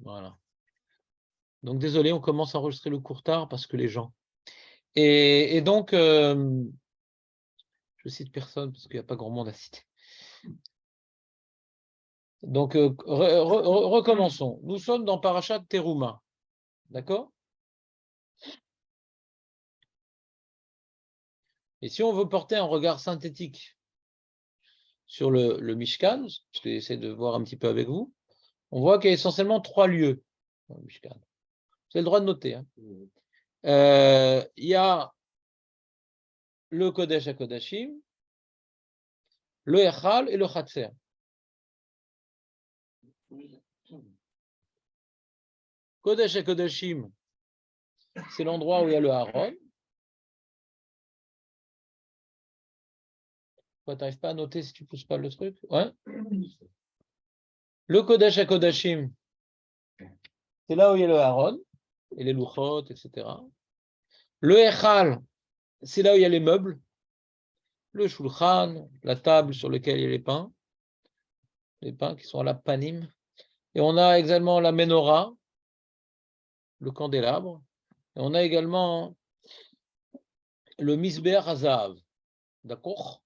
Voilà. Donc, désolé, on commence à enregistrer le cours tard parce que les gens. Et donc, je cite personne parce qu'il n'y a pas grand monde à citer. Donc, recommençons. Nous sommes dans Parashat Teruma. D'accord? Et si on veut porter un regard synthétique sur le Mishkan, je vais essayer de voir un petit peu avec vous, on voit qu'il y a essentiellement 3 lieux dans le Mishkan. Vous avez le droit de noter. Hein. Il y a le Kodesh HaKodashim, le Echal et le Chatzer. Kodesh HaKodashim, c'est l'endroit où il y a le Aaron. Tu n'arrives pas à noter si tu ne pousses pas le truc? Ouais. Le Kodesh HaKodashim, c'est là où il y a le Aaron, et les Luchot, etc. Le Echal, c'est là où il y a les meubles, le Shulchan, la table sur laquelle il y a les pains qui sont à la panim. Et on a également la Menorah, le candélabre. Et on a également le Misber Hazav. D'accord?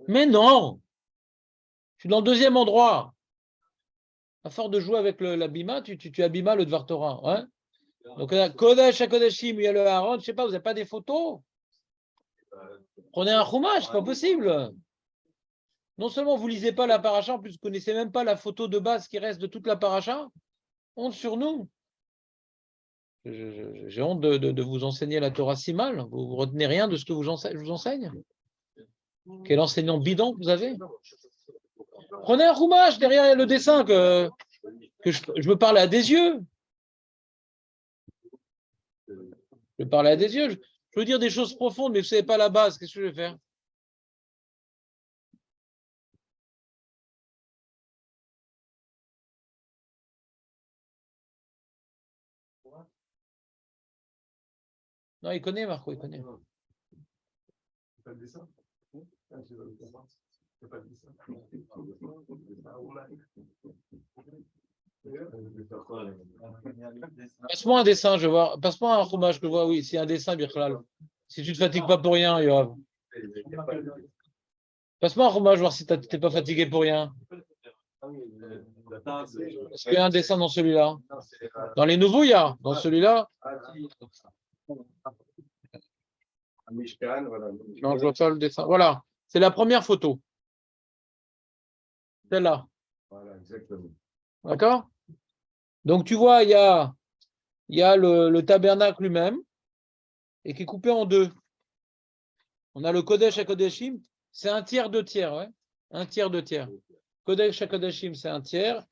Mais non! Je suis dans le deuxième endroit. À force de jouer avec l'abima, tu abîmas le Dvar Torah. Hein? Donc, Kodesh HaKodashim, il y a le Aaron, je ne sais pas, vous n'avez pas des photos? Prenez un chumash, c'est pas possible. Non seulement vous ne lisez pas la paracha, en plus vous ne connaissez même pas la photo de base qui reste de toute la paracha. Honte sur nous. J'ai honte de vous enseigner la Torah si mal. Vous ne retenez rien de ce que je vous enseigne. Quel enseignant bidon que vous avez. Prenez un chumash, derrière il y a le dessin que je me parle à des yeux. Je me parle à des yeux. Je veux dire des choses profondes, mais vous ne savez pas la base. Qu'est-ce que je vais faire? Non, il connaît, Marco, il connaît. Pas de dessin. Passe-moi un dessin, je vais voir. Passe-moi un fromage que je vois, oui. C'est un dessin, Birklal. Si tu ne te fatigues pas pour rien, Yoav. Passe-moi un fromage, voir si tu n'es pas fatigué pour rien. Est-ce qu'il y a un dessin dans celui-là? Dans les nouveaux, il y a. Dans celui-là. Non, je vois pas le dessin. Voilà. C'est la première photo. Celle-là. Voilà, exactement. D'accord? Donc, tu vois, il y a le tabernacle lui-même et qui est coupé en deux. On a le Kodesh HaKodashim, c'est un tiers, 2 tiers. Ouais? Un tiers, 2 tiers. Kodesh HaKodashim, c'est un tiers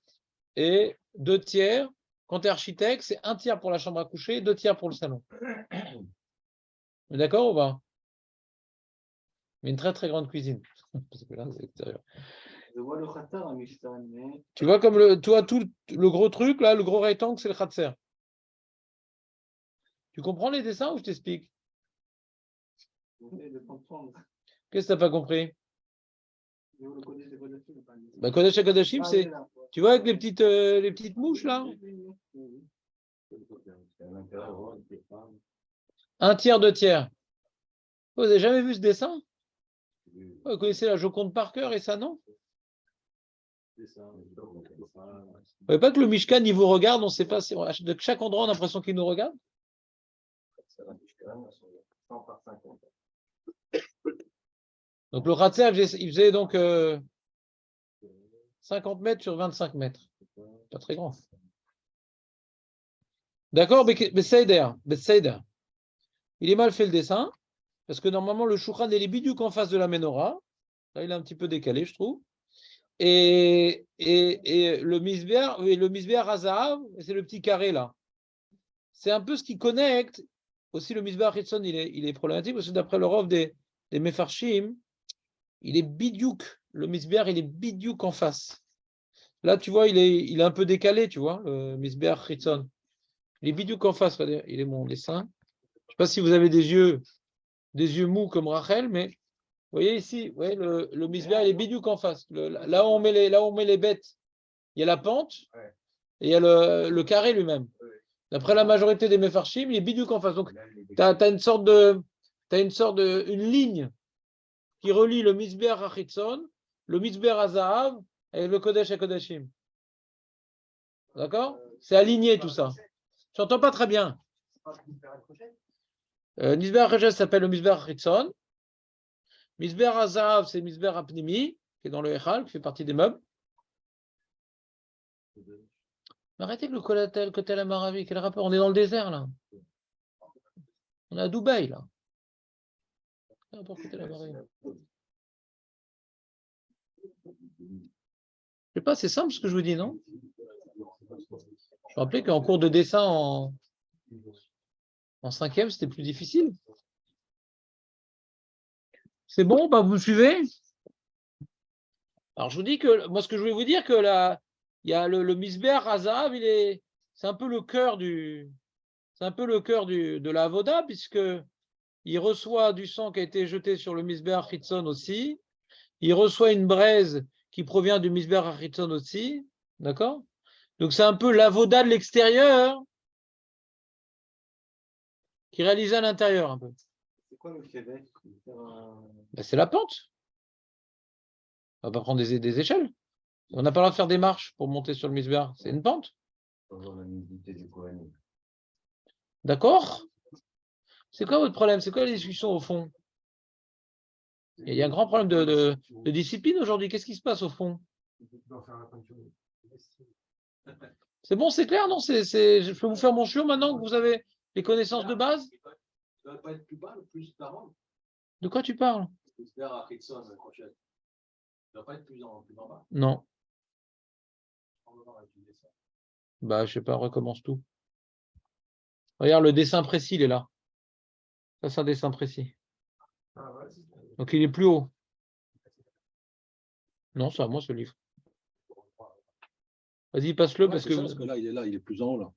et 2 tiers. Quand tu es architecte, c'est 1 tiers pour la chambre à coucher et 2 tiers pour le salon. D'accord ou pas? Mais une très très grande cuisine. Parce que là, c'est extérieur. Je vois le khatar à Mishkan, mais... Tu vois comme tout le gros truc, là, le gros rectangle, c'est le khatser. Tu comprends les dessins ou je t'explique? Qu'est-ce que tu n'as pas compris? Bah, Kodesh HaKodashim, c'est... Tu vois avec les petites mouches, là? 1 tiers, 2 tiers. Vous n'avez jamais vu ce dessin? Vous connaissez la Joconde par cœur et ça, non? Vous ne voyez pas que le Mishkan, il vous regarde, on ne sait pas, de chaque endroit, on a l'impression qu'il nous regarde? Donc le Khatser, il faisait donc 50 mètres sur 25 mètres. Pas très grand. D'accord, Betseider. Il est mal fait le dessin, parce que normalement le Shulchan est les bidouks en face de la Menorah. Là, il est un petit peu décalé, je trouve. Et le Misber Hazav, c'est le petit carré là. C'est un peu ce qui connecte. Aussi, le Misber Hitzon, il est problématique, parce que d'après le Rov des Mefarshim, il est bidiouk. Le Misber, il est bidiouk en face. Là, tu vois, il est un peu décalé, tu vois, le Misber Hitzon. Il est bidiouk en face, il est mon dessin. Je ne sais pas si vous avez des yeux mous comme Rachel, mais vous voyez ici, vous voyez, le Misber, il est bidiouk en face. Là où on met les bêtes, il y a la pente. et il y a le carré lui-même. D'après la majorité des Mefarshim, il est bidouk en face. Donc, tu as une ligne qui relie le Mizbeach Hachitzon, le Mizbeach Hazahav et le Kodesh HaKodashim. D'accord? C'est aligné tout ça. Je n'entends pas très bien. Mizbeach Hachitzon s'appelle le Mizbeach Hachitzon. Mizbeach Hazahav, c'est Mizbeach Apnimi, qui est dans le Echal, qui fait partie des meubles. Mais arrêtez que le côté à la Maravi, quel rapport? On est dans le désert là. On est à Dubaï là. Je sais pas, c'est simple ce que je vous dis, non? Je me rappelais qu'en cours de dessin en 5e, c'était plus difficile. C'est bon, bah, vous me suivez? Alors je vous dis que moi ce que je voulais vous dire que là, il y a le Mizbeach Hazahav, c'est un peu le cœur de la Avoda, puisque il reçoit du sang qui a été jeté sur le Mizbeach Hitzon aussi. Il reçoit une braise qui provient du Mizbeach Hitzon aussi. D'accord? Donc c'est un peu l'avoda de l'extérieur qui est réalisé à l'intérieur un peu. C'est quoi le Québec? Ben, c'est la pente. On ne va pas prendre des échelles. On n'a pas le droit de faire des marches pour monter sur le Mizbeach. C'est une pente. D'accord? C'est quoi votre problème? C'est quoi la discussion au fond? Il y a un grand problème de discipline aujourd'hui. Qu'est-ce qui se passe au fond? C'est bon, c'est clair, non? Je peux vous faire mon chiot maintenant que vous avez les connaissances de base? Ça ne va pas être plus bas, plus d'arôme. De quoi tu parles? J'espère à Rickson la prochaine. Ça ne va pas être plus en bas. Non. Bah, je sais pas, recommence tout. Regarde, le dessin précis, il est là. Ça, c'est un dessin précis. Donc, il est plus haut. Non, c'est à moi ce livre. Vas-y, passe-le parce que. Parce que là, il est plus en haut là.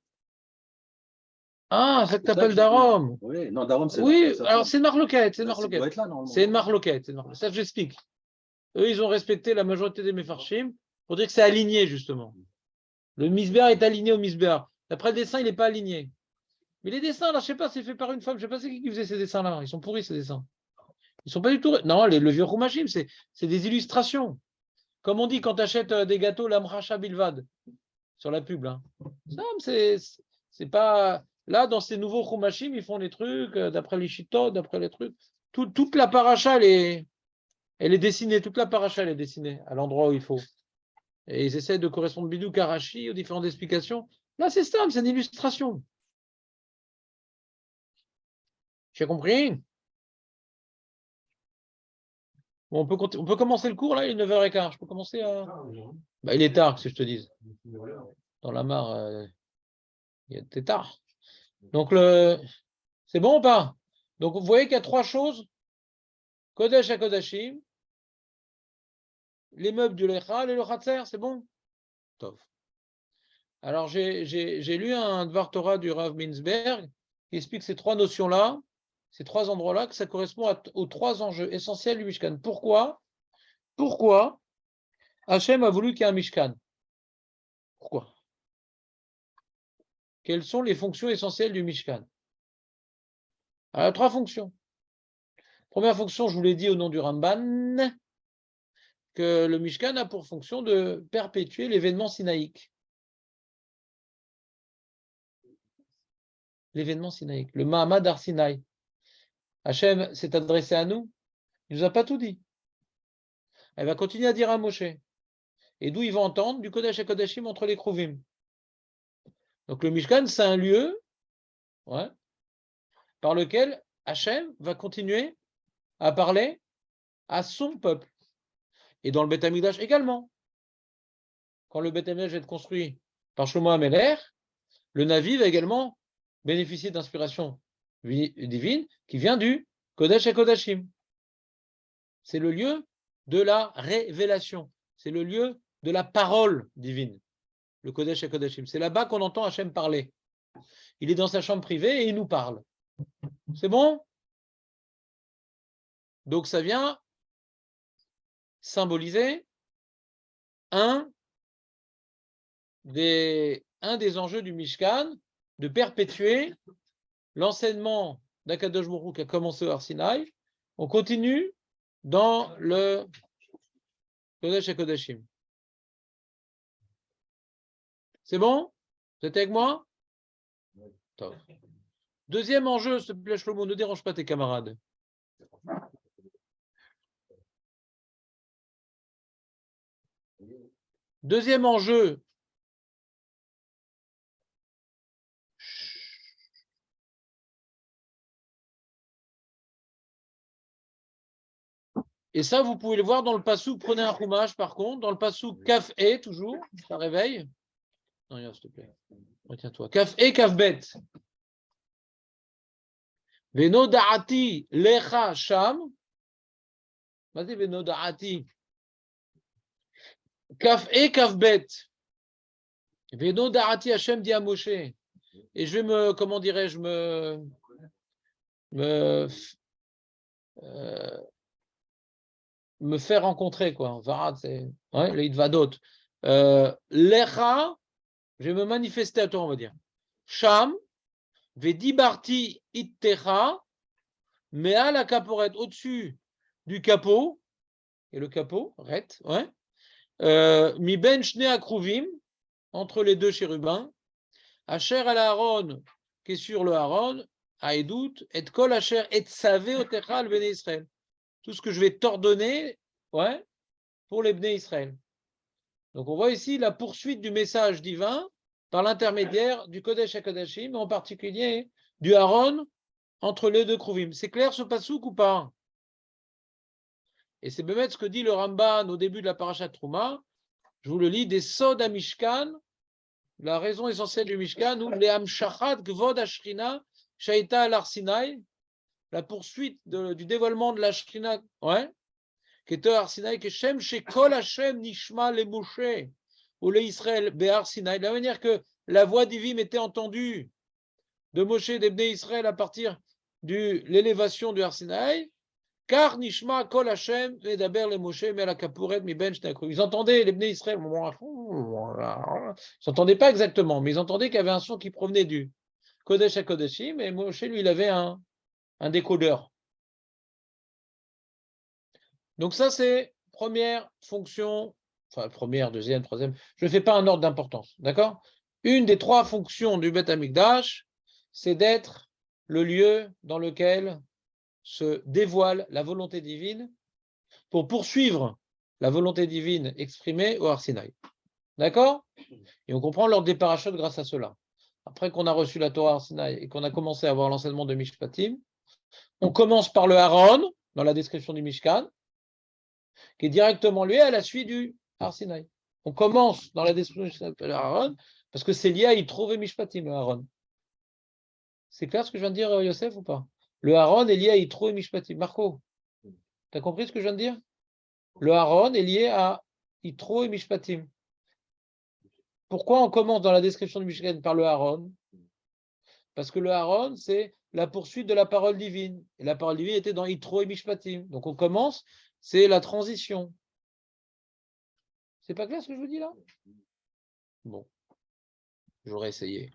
Ah, ça que t'appelles Darom. Oui, non, Darom, c'est oui, là. alors c'est une marloquette. C'est une Ça marloquette. doit être là, normalement. C'est une marloquette. Ça, j'explique. Eux, ils ont respecté la majorité des Mefarshim pour dire que c'est aligné, justement. Le Mizbeach est aligné au Mizbeach. D'après le dessin, il n'est pas aligné. Mais les dessins, là, je ne sais pas, c'est fait par une femme. Je ne sais pas c'est qui faisait ces dessins-là. Ils sont pourris, ces dessins. Ils ne sont pas du tout. Non, le vieux Rumashim, c'est des illustrations. Comme on dit quand tu achètes des gâteaux, l'Amracha Bilvad, sur la pub. Là. Ça, c'est pas. Là, dans ces nouveaux Rumashim, ils font les trucs d'après les Shitot, d'après les trucs. Toute la paracha, elle est dessinée. Toute la paracha, elle est dessinée à l'endroit où il faut. Et ils essaient de correspondre bidou Karachi aux différentes explications. Là, c'est stable, c'est une illustration. J'ai compris? Bon, on peut commencer le cours, là, il est 9h15. Je peux commencer à. Bah, il est tard, que je te dise. Dans la mare, c'est tard. Donc, c'est bon ou pas? Donc, vous voyez qu'il y a 3 choses. Kodesh à Kodashim, les meubles du Lechal et le Khatser, c'est bon? Top. Alors, j'ai lu un Dvar Torah du Rav Minzberg qui explique ces 3 notions-là, ces 3 endroits-là, que ça correspond aux 3 enjeux essentiels du Mishkan. Pourquoi Hachem a voulu qu'il y ait un Mishkan? Pourquoi? Quelles sont les fonctions essentielles du Mishkan? Alors, il y a 3 fonctions. Première fonction, je vous l'ai dit au nom du Ramban, que le Mishkan a pour fonction de perpétuer l'événement sinaïque. L'événement sinaïque, le Mahamad Har Sinaï. Hachem s'est adressé à nous, il ne nous a pas tout dit. Elle va continuer à dire à Moshe. Et d'où il va entendre du Kodesh à Kodashim entre les Kruvim. Donc le Mishkan, c'est un lieu par lequel Hachem va continuer à parler à son peuple. Et dans le Beth Amikdash également. Quand le Beth Amikdash va être construit par Shlomo HaMelech, le Navi va également bénéficier d'inspiration divine qui vient du Kodesh à Kodashim. C'est le lieu de la révélation. C'est le lieu de la parole divine. Le Kodesh à Kodashim. C'est là-bas qu'on entend Hachem parler. Il est dans sa chambre privée et il nous parle. C'est bon? Donc ça vient symboliser un des un des enjeux du Mishkan, de perpétuer l'enseignement d'Akadosh Baruch Hu qui a commencé au Har Sinaï. On continue dans le Kodesh HaKodashim. C'est bon? Vous êtes avec moi? Top. Deuxième enjeu, s'il te plaît, Shlomo, ne dérange pas tes camarades. Deuxième enjeu. Et ça, vous pouvez le voir dans le passouk. Prenez un chumash, par contre. Dans le passouk, kaf e, toujours. Ça réveille. Non, regarde, s'il te plaît. Retiens-toi. Kaf e, kaf bet. Veno da'ati lecha sham. Vas-y, veno da'ati. Kaf e, kaf bet. Veno da'ati Hashem dit à Moshe. Et je vais me, comment dirais-je, me faire rencontrer, quoi. Varad, c'est le Hitvadot. Lecha, je vais me manifester à toi, on va dire. Sham, Vedibarti ittecha, Mea la caporette, au-dessus du capot, et le capot, ret, Mi ben shne akruvim, entre les deux chérubins, Asher al Aaron, qui est sur le Aaron, Aedout, et kol asher et savé otecha al bnei Israël. Tout ce que je vais t'ordonner, pour les bnei Israël. Donc on voit ici la poursuite du message divin par l'intermédiaire du Kodesh HaKodashim, en particulier du Aaron entre les deux Kruvim. C'est clair ce passouk ou pas? Et c'est même ce que dit le Ramban au début de la Parashat Trouma. Je vous le lis, des Sod à Mishkan, la raison essentielle du Mishkan, ou les Amshachat Gvod Ashrina Shaita al Arsinaï, la poursuite du dévoilement de la Shrina, qui était Har Sinaï, que Shem Shekol Hashem Nishma le Moshe, ou le Israël Behar Sinaï, de la manière que la voix divine était entendue de Moshe et des Bnei Israël à partir de l'élévation du Har Sinaï, car Nishma Kol Hashem Medaber le Moshe mais la Kapouret mi ben Shnakru. Ils entendaient les Bnei Israël, ils n'entendaient pas exactement, mais ils entendaient qu'il y avait un son qui provenait du Kodesh HaKodashim, et Moshe, lui, il avait un décodeur. Donc ça, c'est première fonction, enfin première, deuxième, troisième, je ne fais pas un ordre d'importance, d'accord? Une des trois fonctions du Beth Amikdash, c'est d'être le lieu dans lequel se dévoile la volonté divine pour poursuivre la volonté divine exprimée au Har Sinaï. D'accord? Et on comprend l'ordre des parachutes grâce à cela. Après qu'on a reçu la Torah Har Sinaï et qu'on a commencé à avoir l'enseignement de Mishpatim, on commence par le Aaron, dans la description du Mishkan, qui est directement lié à la suite du Har Sinaï. On commence dans la description de Aaron, parce que c'est lié à y trouver Mishpatim, le Aaron. C'est clair ce que je viens de dire, Yosef, ou pas? Le Aaron est lié à y trouver Mishpatim. Marco, tu as compris ce que je viens de dire? Le Aaron est lié à Yitro et Mishpatim. Pourquoi on commence dans la description du Mishkan par le Aaron? Parce que le Aaron, c'est la poursuite de la parole divine. Et la parole divine était dans Yitro et Mishpatim. Donc on commence, c'est la transition. C'est pas clair ce que je vous dis là? Bon, j'aurais essayé.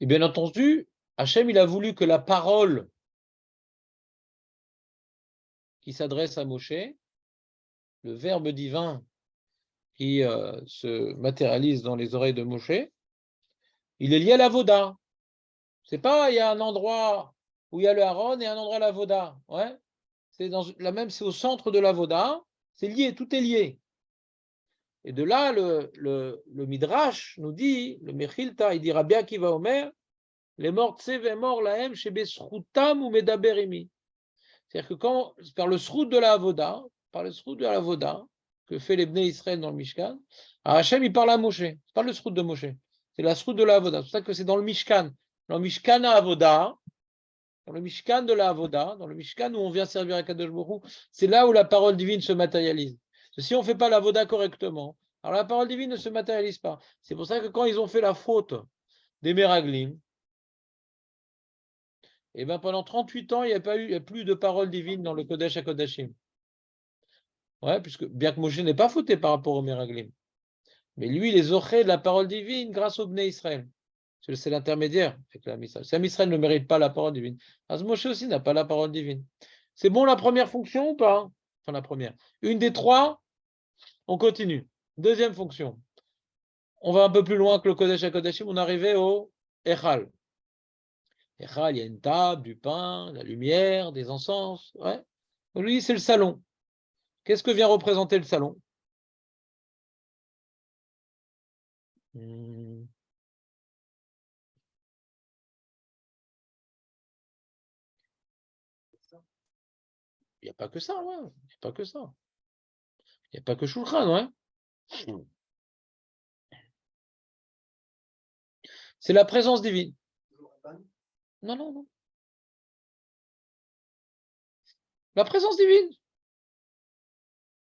Et bien entendu, Hachem, il a voulu que la parole qui s'adresse à Moshe, le verbe divin qui se matérialise dans les oreilles de Moshe, il est lié à la Voda. C'est pas, il y a un endroit où il y a le Aaron et un endroit la Voda. C'est dans la même, c'est au centre de la Voda, c'est lié, tout est lié. Et de là, le Midrash nous dit, le Mechilta, il dit Rabbi Akiva Omer, les morts tsev morts lahem shebe srutam ou medaberimi. C'est-à-dire que quand, par le srout de la Avoda, que fait les Bnei Israël dans le Mishkan, Hachem, il parle à Moshe. C'est pas le srout de Moshe, c'est la srout de la Avoda. C'est pour ça que c'est dans le Mishkan. Dans le Mishkan à Avoda, dans le Mishkan de la Avoda, dans le Mishkan où on vient servir à Kadosh Baruch Hu, c'est là où la parole divine se matérialise. Si on ne fait pas la Avoda correctement, alors la parole divine ne se matérialise pas. C'est pour ça que quand ils ont fait la faute des Meraglim, et bien pendant 38 ans, il n'y a plus de parole divine dans le Kodesh HaKodashim. Ouais, puisque bien que Moshe n'est pas fauté par rapport au Meraglim, mais lui, il est zoché de la parole divine grâce au Bnei Israël. C'est l'intermédiaire avec l'Am Israël. Si l'Am Israël ne mérite pas la parole divine, alors Moshe aussi n'a pas la parole divine. C'est bon la première fonction ou pas? Enfin, la première. Une des trois, on continue. Deuxième fonction. On va un peu plus loin que le Kodesh HaKodashim, on est arrivé au Echal. Echal, il y a une table, du pain, la lumière, des encens. Ouais. Lui, c'est le salon. Qu'est-ce que vient représenter le salon? Il n'y a pas que ça, ouais. Il n'y a pas que ça. Il n'y a pas que Shulchan, ouais. C'est la présence divine. Non, non, non. La présence divine.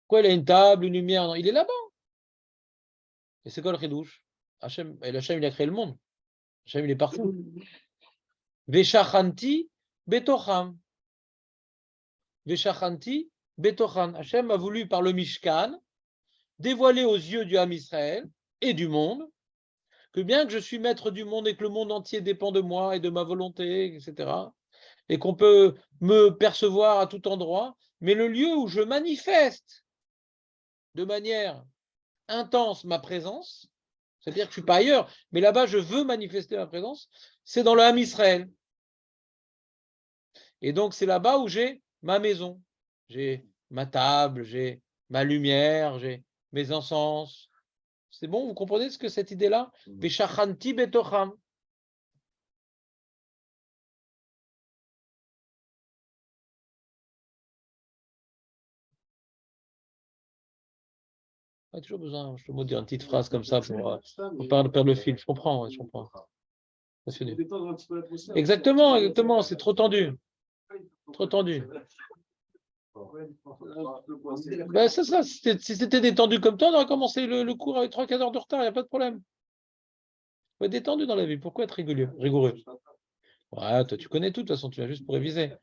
Quoi, il a une table, une lumière? Non, il est là-bas. Et c'est quoi le chidouche? Hachem, il a créé le monde. Hachem, il est partout. Veshachanti betocham. Veshachanti betocham. Hachem a voulu, par le Mishkan, dévoiler aux yeux du Ham Israël et du monde que bien que je suis maître du monde et que le monde entier dépend de moi et de ma volonté, etc., et qu'on peut me percevoir à tout endroit, mais le lieu où je manifeste de manière intense ma présence, c'est-à-dire que je ne suis pas ailleurs, mais là-bas je veux manifester ma présence, c'est dans le Ham Israël. Et donc c'est là-bas où j'ai ma maison, j'ai ma table, j'ai ma lumière, j'ai mes encens. C'est bon, vous comprenez ce que cette idée-là? Veshachanti betocham. Pas toujours besoin, je peux dire une petite phrase comme ça pour pas perdre le fil. Je comprends, je comprends. Exactement, exactement, c'est trop tendu. Trop tendu. Ben, c'est ça, si c'était détendu comme toi, on aurait commencé le cours avec 3-4 heures de retard, il n'y a pas de problème. Il faut être détendu dans la vie. Pourquoi être rigoureux? Ouais, toi, tu connais tout, de toute façon, tu viens juste pour réviser.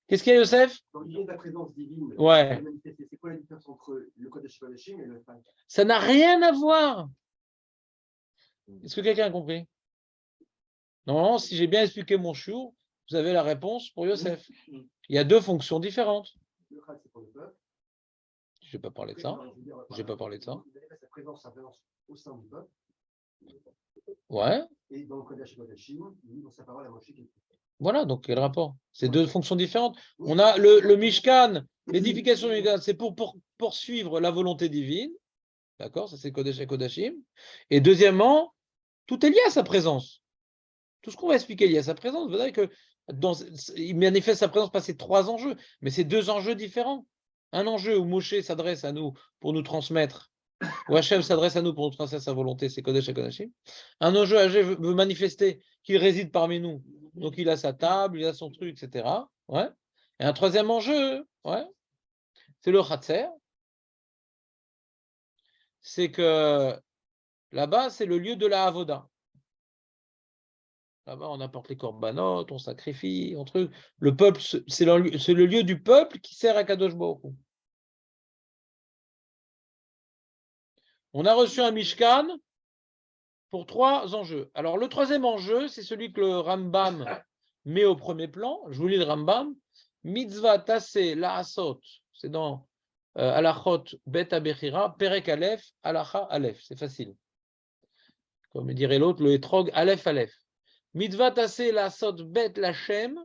Qu'est-ce qu'il y a, Youssef? Quand il y a de la présence divine, ouais. C'est quoi la différence entre le Kodesh HaKodashim et le Echal? Ça n'a rien à voir. Est-ce que quelqu'un a compris? Non, si j'ai bien expliqué mon chiour, vous avez la réponse pour Youssef. Il y a deux fonctions différentes. Le Echal, c'est pour le peuple. Je n'ai pas parlé de ça. Je n'ai pas parlé de ça. Sa présence au sein du peuple. Ouais. Et dans le Kodesh HaKodashim, dans sa parole à Moshe. Voilà, donc quel rapport? C'est deux fonctions différentes. On a le Mishkan, l'édification du Mishkan, c'est pour poursuivre la volonté divine. D'accord? Ça, c'est Kodesh et Kodashim. Et deuxièmement, tout est lié à sa présence. Tout ce qu'on va expliquer est lié à sa présence. Vous voyez que il manifeste sa présence par ces trois enjeux, mais c'est deux enjeux différents. Un enjeu où Moshe s'adresse à nous pour nous transmettre, où Hachem s'adresse à nous pour nous transmettre sa volonté, c'est Kodesh et Kodashim. Un enjeu, Hachem veut manifester qu'il réside parmi nous. Donc il a sa table, il a son truc, etc. Ouais. Et un troisième enjeu, ouais, c'est le Khatser. C'est que là-bas, c'est le lieu de la Avoda. Là-bas, on apporte les corbanotes, on sacrifie, on truc. Le peuple, c'est le lieu du peuple qui sert à Kadosh Baruch Hu. On a reçu un Mishkan pour trois enjeux. Alors, le troisième enjeu, c'est celui que le Rambam met au premier plan. Je vous lis le Rambam. Mitzvah tassé la'asot. C'est dans Alachot Bet Abechira, Perek Aleph, Alacha Aleph. C'est facile. Comme dirait l'autre, le Etrog Aleph Aleph. Mitzvah tassé la'asot Bet Lachem,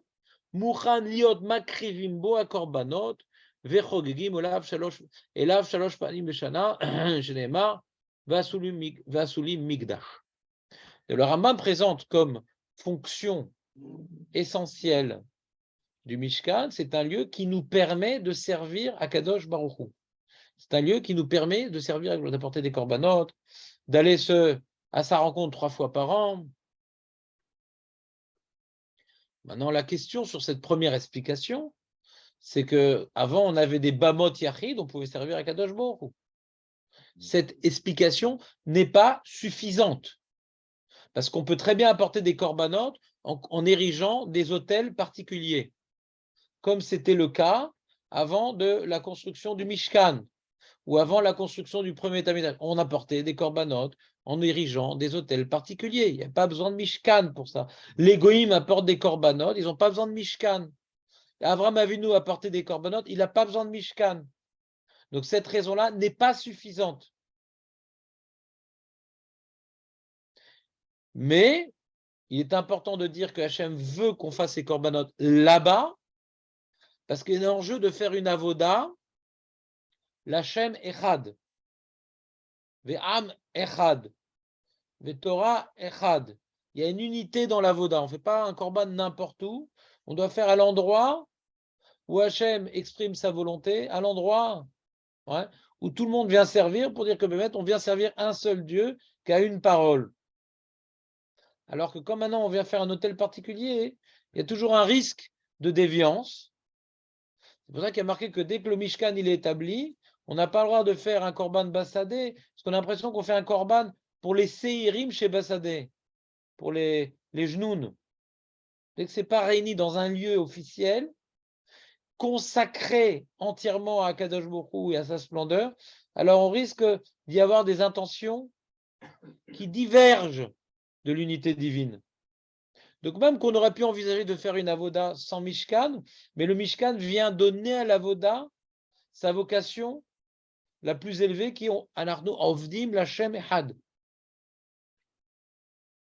Mouchan liot makrivim bo akorbanot, vechogegim olav shalosh panim beshana, shenemar, vasulim migdash. Le Rambam présente comme fonction essentielle du Mishkan, c'est un lieu qui nous permet de servir à Kadosh Baruch Hu. C'est un lieu qui nous permet de servir, d'apporter des corbanotes, d'aller à sa rencontre 3 fois par an. Maintenant, la question sur cette première explication, c'est qu'avant, on avait des Bamot Yachid, on pouvait servir à Kadosh Baruch Hu. Cette explication n'est pas suffisante. Parce qu'on peut très bien apporter des corbanotes en érigeant des autels particuliers, comme c'était le cas avant de la construction du Mishkan, ou avant la construction du premier Tamid. On apportait des corbanotes en érigeant des autels particuliers. Il n'y a pas besoin de Mishkan pour ça. Les Goïms apportent des corbanotes, ils n'ont pas besoin de Mishkan. Avraham Avinu a apporté des corbanotes, il n'a pas besoin de Mishkan. Donc cette raison-là n'est pas suffisante. Mais il est important de dire que Hachem veut qu'on fasse ces corbanotes là-bas, parce qu'il y a un enjeu de faire une avoda, l'Hachem Echad, Ve'am Echad, Ve'Torah Echad. Il y a une unité dans l'avoda. On ne fait pas un korban n'importe où. On doit faire à l'endroit où Hachem exprime sa volonté, à l'endroit où tout le monde vient servir, pour dire que on vient servir un seul Dieu qui a une parole. Alors que quand maintenant on vient faire un autel particulier, il y a toujours un risque de déviance. C'est pour ça qu'il y a marqué que dès que le Mishkan il est établi, on n'a pas le droit de faire un korban Bassadé, parce qu'on a l'impression qu'on fait un korban pour les Seirim chez Bassadé, pour les Genoun. Dès que ce n'est pas réuni dans un lieu officiel, consacré entièrement à Kadosh Baruch Hu et à sa splendeur, alors on risque d'y avoir des intentions qui divergent de l'unité divine. Donc même qu'on aurait pu envisager de faire une avoda sans Mishkan, mais le Mishkan vient donner à l'avoda sa vocation la plus élevée qui est Anarno Ovdim Lachem Echad.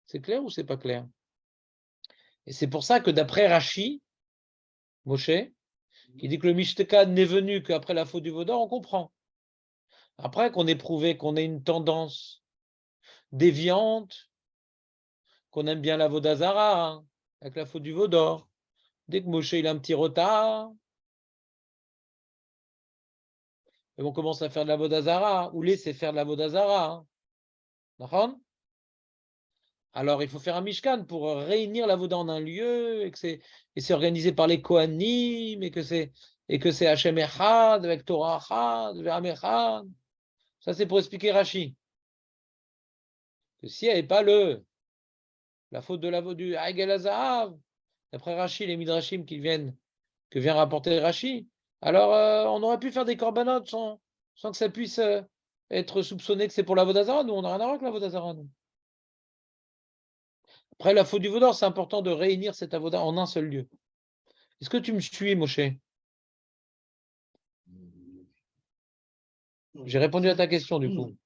C'est clair ou c'est pas clair? Et c'est pour ça que d'après Rashi, Moshe, qui dit que le Mishkan n'est venu qu'après la faute du Vaudor, on comprend. Après qu'on ait prouvé qu'on ait une tendance déviante, qu'on aime bien la Vodazara, avec la faute du Vaudor, dès que Moshe il a un petit retard, et on commence à faire de la Vodazara, ou laisser faire de la Vodazara. D'accord? Alors il faut faire un Mishkan pour réunir la Voda en un lieu, et c'est organisé par les Kohanim, et que c'est Hachem Echad, avec Torah Echad, Ve'am Echad. Ça c'est pour expliquer Rashi. Que s'il n'y avait pas la faute de la du Aïgel Azahav, d'après Rashi, les Midrashim que vient rapporter Rashi, alors on aurait pu faire des corbanotes sans que ça puisse être soupçonné que c'est pour la Vodazara. Nous, on n'a rien à voir avec la Vodazara. Après, la faute du Vaudor, c'est important de réunir cette avoda en un seul lieu. Est-ce que tu me suis, Moshe? J'ai répondu à ta question, du coup.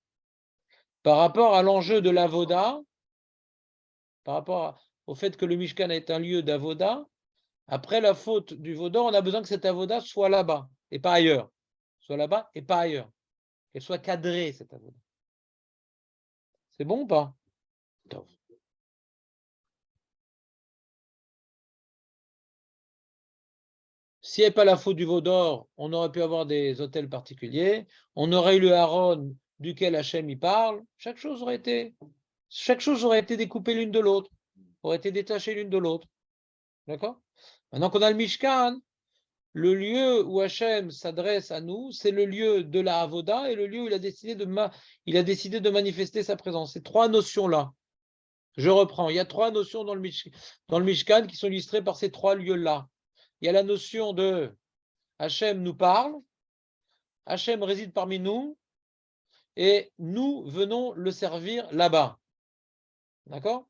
Par rapport à l'enjeu de l'avoda, par rapport au fait que le Mishkan est un lieu d'avoda, après la faute du Vaudor, on a besoin que cette avoda soit là-bas et pas ailleurs. Soit là-bas et pas ailleurs. Qu'elle soit cadrée, cette avoda. C'est bon ou pas? S'il n'y avait pas la faute du veau d'or, on aurait pu avoir des hôtels particuliers, on aurait eu le Haron duquel Hachem y parle, chaque chose aurait été découpée l'une de l'autre, aurait été détachée l'une de l'autre. D'accord? Maintenant qu'on a le Mishkan, le lieu où Hachem s'adresse à nous, c'est le lieu de la Avoda et le lieu où il a décidé de manifester sa présence. Ces trois notions-là. Je reprends. Il y a trois notions dans le Mishkan qui sont illustrées par ces trois lieux-là. Il y a la notion de Hachem nous parle, Hachem réside parmi nous, et nous venons le servir là-bas. D'accord?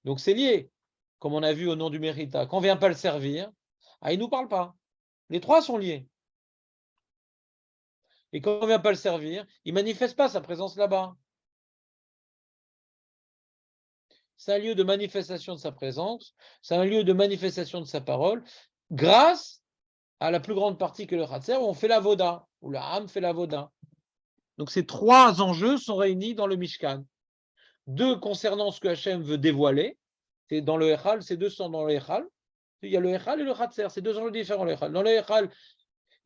Donc c'est lié, comme on a vu au nom du Mérita. Quand on ne vient pas le servir, il ne nous parle pas. Les trois sont liés. Et quand on ne vient pas le servir, il ne manifeste pas sa présence là-bas. C'est un lieu de manifestation de sa présence, c'est un lieu de manifestation de sa parole, grâce à la plus grande partie que le Khatser, où on fait la Voda, où le Ham fait la Voda. Donc ces trois enjeux sont réunis dans le Mishkan. Deux concernant ce que Hachem veut dévoiler, c'est dans le Echal, ces deux sont dans le Echal. Il y a le Echal et le Khatser, c'est deux enjeux différents. Le Echal. Dans le Echal,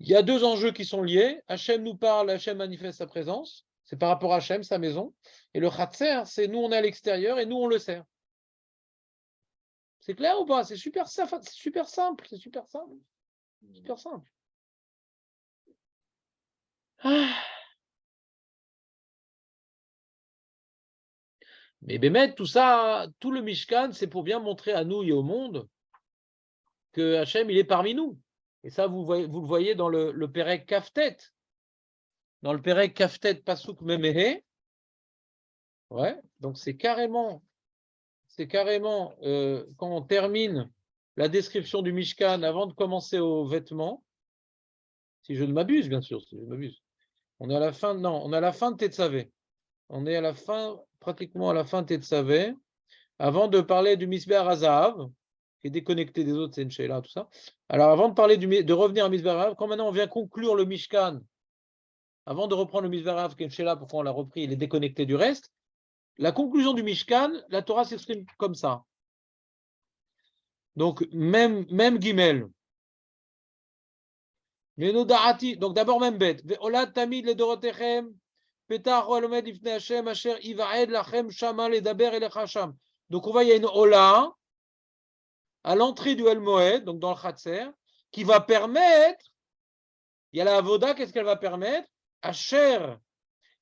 il y a deux enjeux qui sont liés. Hachem nous parle, Hachem manifeste sa présence. C'est par rapport à Hachem, sa maison. Et le Khatser, c'est nous, on est à l'extérieur et nous, on le sert. C'est clair ou pas? C'est super simple, c'est super simple, c'est super simple. Super simple. Mais Bémet, tout ça, tout le Mishkan, c'est pour bien montrer à nous et au monde que Hachem, il est parmi nous. Et ça, vous le voyez dans le Pérec Kaftet. Dans le Pérec Kaftet Pasuk Memehe. Ouais, donc c'est carrément quand on termine la description du Mishkan avant de commencer aux vêtements, si je ne m'abuse, bien sûr, si je ne m'abuse. On est à la fin, non, on est à la fin de Tetzavé. On est à la fin, pratiquement à la fin de Tetzavé, avant de parler du Misbéar Hazahav, qui est déconnecté des autres Senchela, tout ça. Alors, avant de parler de revenir à Misbéar Hazahav, quand maintenant on vient conclure le Mishkan, avant de reprendre le Misbéar Hazahav, qui est Senchela, pourquoi on l'a repris, il est déconnecté du reste. La conclusion du Mishkan, la Torah s'exprime comme ça. Donc, même Gimel. Donc, d'abord, même bête. Ve'olad tamid le dorotechem, petach oalomed ifne Hashem, asher ivaed lachem shama ledaber elech Hashem. Donc, on voit, il y a une Ola à l'entrée du El Moed, donc dans le Khatser, qui va permettre, il y a la Avoda, qu'est-ce qu'elle va permettre? Asher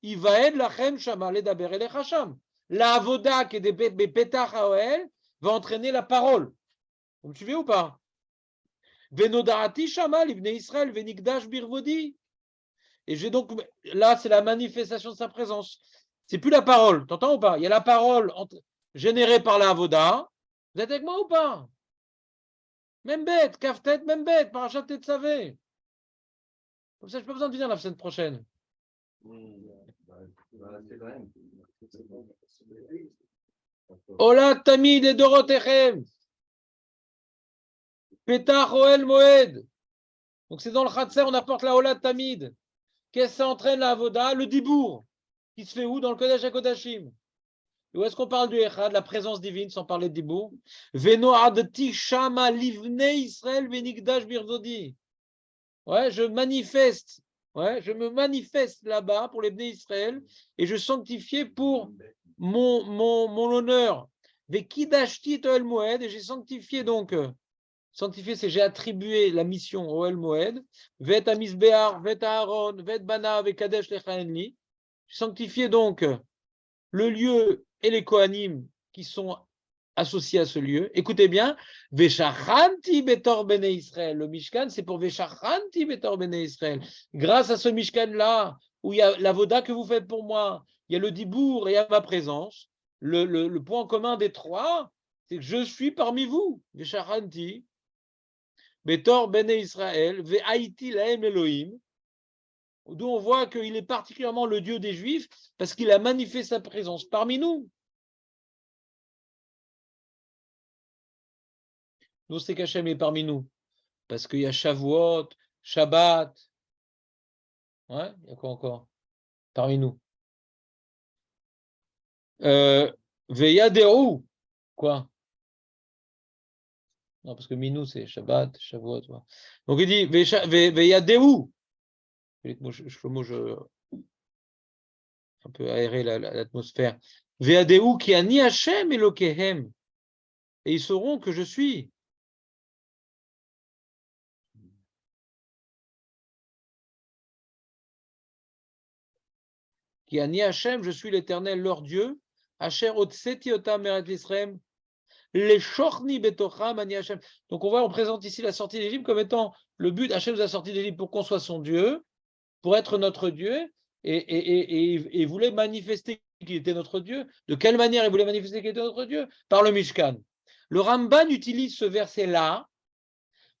ivaed lachem shama ledaber elech Hashem. La Avoda, qui est des petach haoel, va entraîner la parole. Vous me suivez ou pas? Venodarati shama livne Israël venigdash birvodi. Et j'ai donc, là, c'est la manifestation de sa présence. C'est plus la parole, t'entends ou pas? Il y a la parole générée par la Avoda. Vous êtes avec moi ou pas? Même bête, Kaftet, même bête, Parachat Tetzavé. Comme ça, je n'ai pas besoin de venir la semaine prochaine. Ola Tamid et Dorotechem. Petach Oel Moed. Donc c'est dans le Khatser, on apporte la Ola Tamid. Qu'est-ce que ça entraîne la Avoda? Le Dibour. Qui se fait où? Dans le Kodesh HaKodashim. Et où est-ce qu'on parle du Echad, de la présence divine, sans parler de Dibour? Veno Adti Shama Livne Israël Venigdash Birvodi. Ouais, je manifeste. Ouais, je me manifeste là-bas pour les Bnei Israël et je sanctifie pour mon honneur. Vekidashti Toel Moed, et j'ai sanctifié donc. Sanctifié, c'est j'ai attribué la mission au El Moed. Vet Amisbear, Vet Aaron, Vet Bana, Vekadesh Lechaenli. J'ai sanctifié donc le lieu et les Kohanim qui sont associés à ce lieu. Écoutez bien, Veshachanti Betor Bene Israël. Le Mishkan, c'est pour Veshachanti Betor Bene Israël. Grâce à ce Mishkan-là, où il y a la voda que vous faites pour moi, il y a le dibour et il y a ma présence, le point commun des trois, c'est que je suis parmi vous. Veshachanti Betor Bene Israël, Ve'aiti Lahem Elohim. D'où on voit qu'il est particulièrement le Dieu des Juifs parce qu'il a manifesté sa présence parmi nous. Nous, c'est qu'Hachem est parmi nous. Parce qu'il y a Shavuot, Shabbat. Ouais, il y a quoi encore? Parmi nous. Veyadeu. Quoi? Non, parce que Minou, c'est Shabbat, Shavuot. Ouais. Donc il dit Veyadeu. Je un peu aérer l'atmosphère. Ve'adeu ki ani Hashem Elokehem. Et ils sauront que je suis. Ki ani Hashem, je suis l'Éternel, leur Dieu. Asher otseti otam meret Israël. Les shorni betocham ani Hashem. Donc on présente ici la sortie d'Égypte comme étant le but. Hashem nous a sorti d'Égypte pour qu'on soit son Dieu, pour être notre Dieu, et voulait manifester qu'il était notre Dieu. De quelle manière il voulait manifester qu'il était notre Dieu? Par le Mishkan. Le Ramban utilise ce verset-là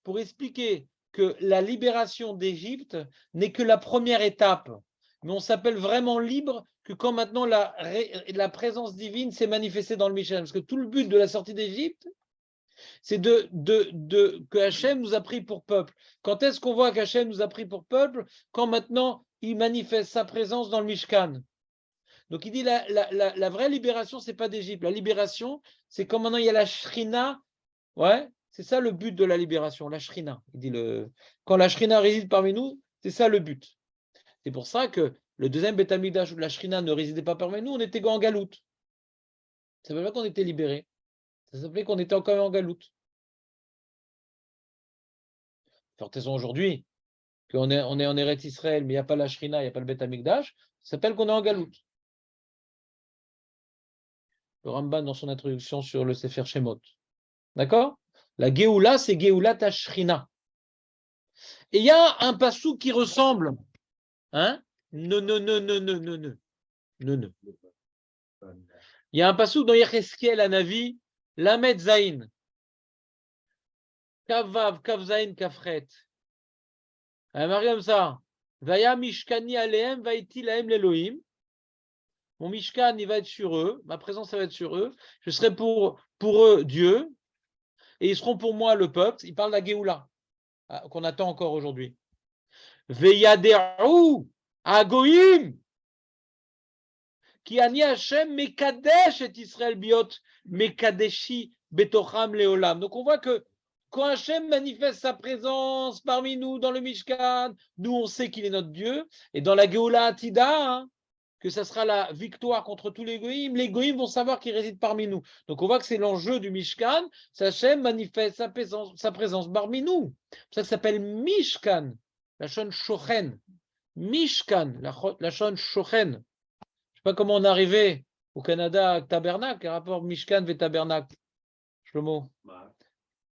pour expliquer que la libération d'Égypte n'est que la première étape. Mais on s'appelle vraiment libre que quand maintenant la présence divine s'est manifestée dans le Mishkan. Parce que tout le but de la sortie d'Égypte, c'est que Hachem nous a pris pour peuple. Quand est-ce qu'on voit qu'Hachem nous a pris pour peuple? Quand maintenant il manifeste sa présence dans le Mishkan. Donc il dit la vraie libération, c'est pas d'Égypte. La libération, c'est quand maintenant il y a la Shrina. Ouais, c'est ça le but de la libération, la Shrina. Il dit quand la Shrina réside parmi nous, c'est ça le but. C'est pour ça que le deuxième Beth Amikdash où la Shrina ne résidait pas parmi nous, on était en galoute. Ça ne veut pas qu'on était libérés. Ça s'appelait qu'on était encore en galoute. Fortaison aujourd'hui, qu'on est en Eretz Israël, mais il n'y a pas la Shrina, il n'y a pas le Beth Amikdash, ça s'appelle qu'on est en galoute. le Ramban dans son introduction sur le Sefer Shemot. D'accord? La Géoula, c'est Géoulat Ashrina. Et il y a un passou qui ressemble. Hein? Non. Il y a un passou dans Yecheskel à Navi, Lamed Zain. Kavav, Kavzain, Kafret. Elle marque comme ça. Vaya Mishkani Aleem, Vaiti Laem l'Elohim. Mon Mishkan, il va être sur eux. Ma présence, ça va être sur eux. Je serai pour eux Dieu. Et ils seront pour moi le peuple. Il parle de la Géoula, qu'on attend encore aujourd'hui. Veyaderu Agoyim. Ki ani Hashem mekadesh et Israël biot mekadeshi betocham leolam. Donc on voit que quand Hashem manifeste sa présence parmi nous dans le Mishkan, nous on sait qu'il est notre Dieu. Et dans la Géoula Atida, que ça sera la victoire contre tous les goïms vont savoir qu'il réside parmi nous. Donc on voit que c'est l'enjeu du Mishkan, Hashem manifeste sa présence parmi nous. C'est ça que ça s'appelle Mishkan, la shon shochen. Mishkan, la shon shochen. Je ne sais pas comment on est arrivé au Canada à tabernacle, un rapport Mishkan et tabernacle. Shlomo.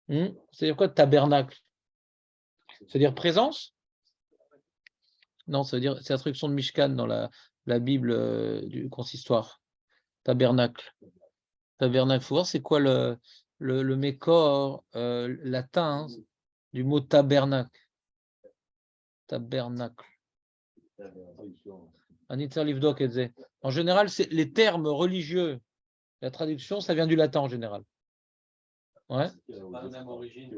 C'est-à-dire quoi tabernacle? C'est-à-dire présence? Non, ça veut dire c'est la traduction de Mishkan dans la Bible du consistoire. Tabernacle. Tabernacle. Il faut voir c'est quoi le mécor latin du mot tabernacle. Tabernacle. En général, c'est les termes religieux. La traduction, ça vient du latin en général. Ouais. C'est pas la même origine.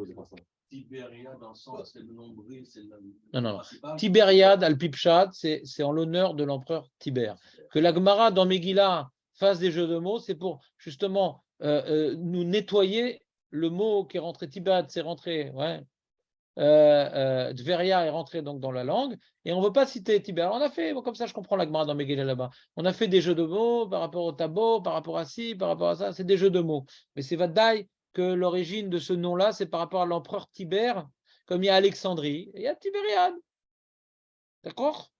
Tibériade, dans le sens, c'est le nombril, c'est le. Non. Tibériade, Al-Pipchat, c'est en l'honneur de l'empereur Tibère. Que la Gemara dans Megillah fasse des jeux de mots, c'est pour justement nous nettoyer le mot qui est rentré. Tibériade, c'est rentré. Ouais. Dveria est rentré donc dans la langue et on ne veut pas citer Tibère. On a fait, comme ça je comprends la Gemara dans Megillah là-bas. On a fait des jeux de mots par rapport au tabot, par rapport à ci, par rapport à ça. C'est des jeux de mots. Mais c'est Vadaï que l'origine de ce nom-là, c'est par rapport à l'empereur Tibère, comme il y a Alexandrie, et il y a Tibériade. D'accord?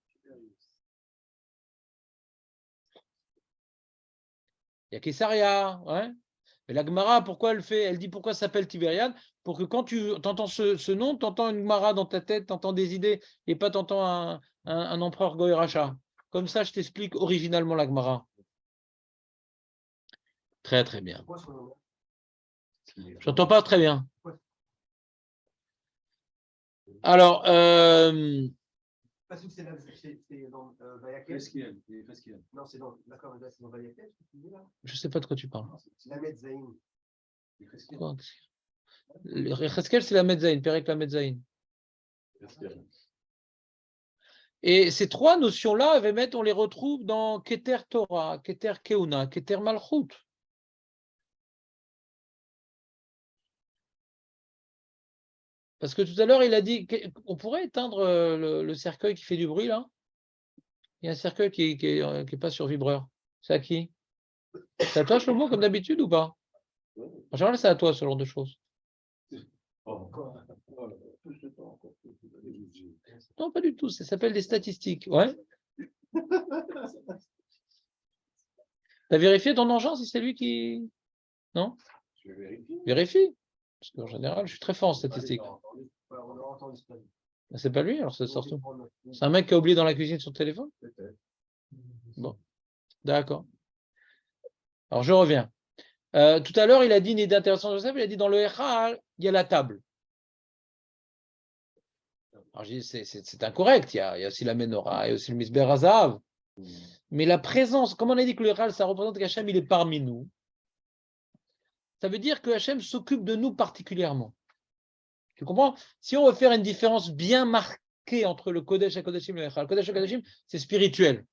Il y a Caesarea, ouais. Mais la Gemara, pourquoi elle fait? Elle dit pourquoi ça s'appelle Tibériade? Pour que quand tu entends ce nom, tu entends une Gemara dans ta tête, tu entends des idées, et pas tu entends un empereur Goy Racha. Comme ça, je t'explique originalement la Gemara. Très, très bien. Je n'entends pas très bien. Alors, Parce que c'est dans Vayakel. Non, c'est dans Vayakel. Je ne sais pas de quoi tu parles. C'est la Metzaïn. Cheskel, c'est la Metzaïn, Perek la Metzaïn. Et ces trois notions-là, on les retrouve dans Keter Torah, Keter Keuna, Keter Malchut. Parce que tout à l'heure, il a dit qu'on pourrait éteindre le cercueil qui fait du bruit, là. Il y a un cercueil qui est pas sur vibreur. C'est à qui? C'est à toi, Shlomo, comme d'habitude, ou pas? En général, c'est à toi, ce genre de choses. Non, pas du tout. Ça s'appelle des statistiques. Ouais. T'as vérifié ton engin si c'est lui qui... Non? Je vérifie. Vérifie. Parce qu'en général, je suis très fort en statistiques. C'est pas lui, alors c'est surtout. C'est un mec qui a oublié dans la cuisine son téléphone? Bon, d'accord. Alors je reviens. Tout à l'heure, il a dit une idée intéressante, Joseph, il a dit dans le Echal, il y a la table. Alors j'ai dit, c'est incorrect, il y a aussi la Menorah, il y a aussi le Misber Hazav. Mais la présence, comme on a dit que le Echal, ça représente qu'Hachem, il est parmi nous. Ça veut dire que Hachem s'occupe de nous particulièrement. Tu comprends? Si on veut faire une différence bien marquée entre le Kodesh HaKodashim et le Echal, le Kodesh HaKodashim, c'est spirituel.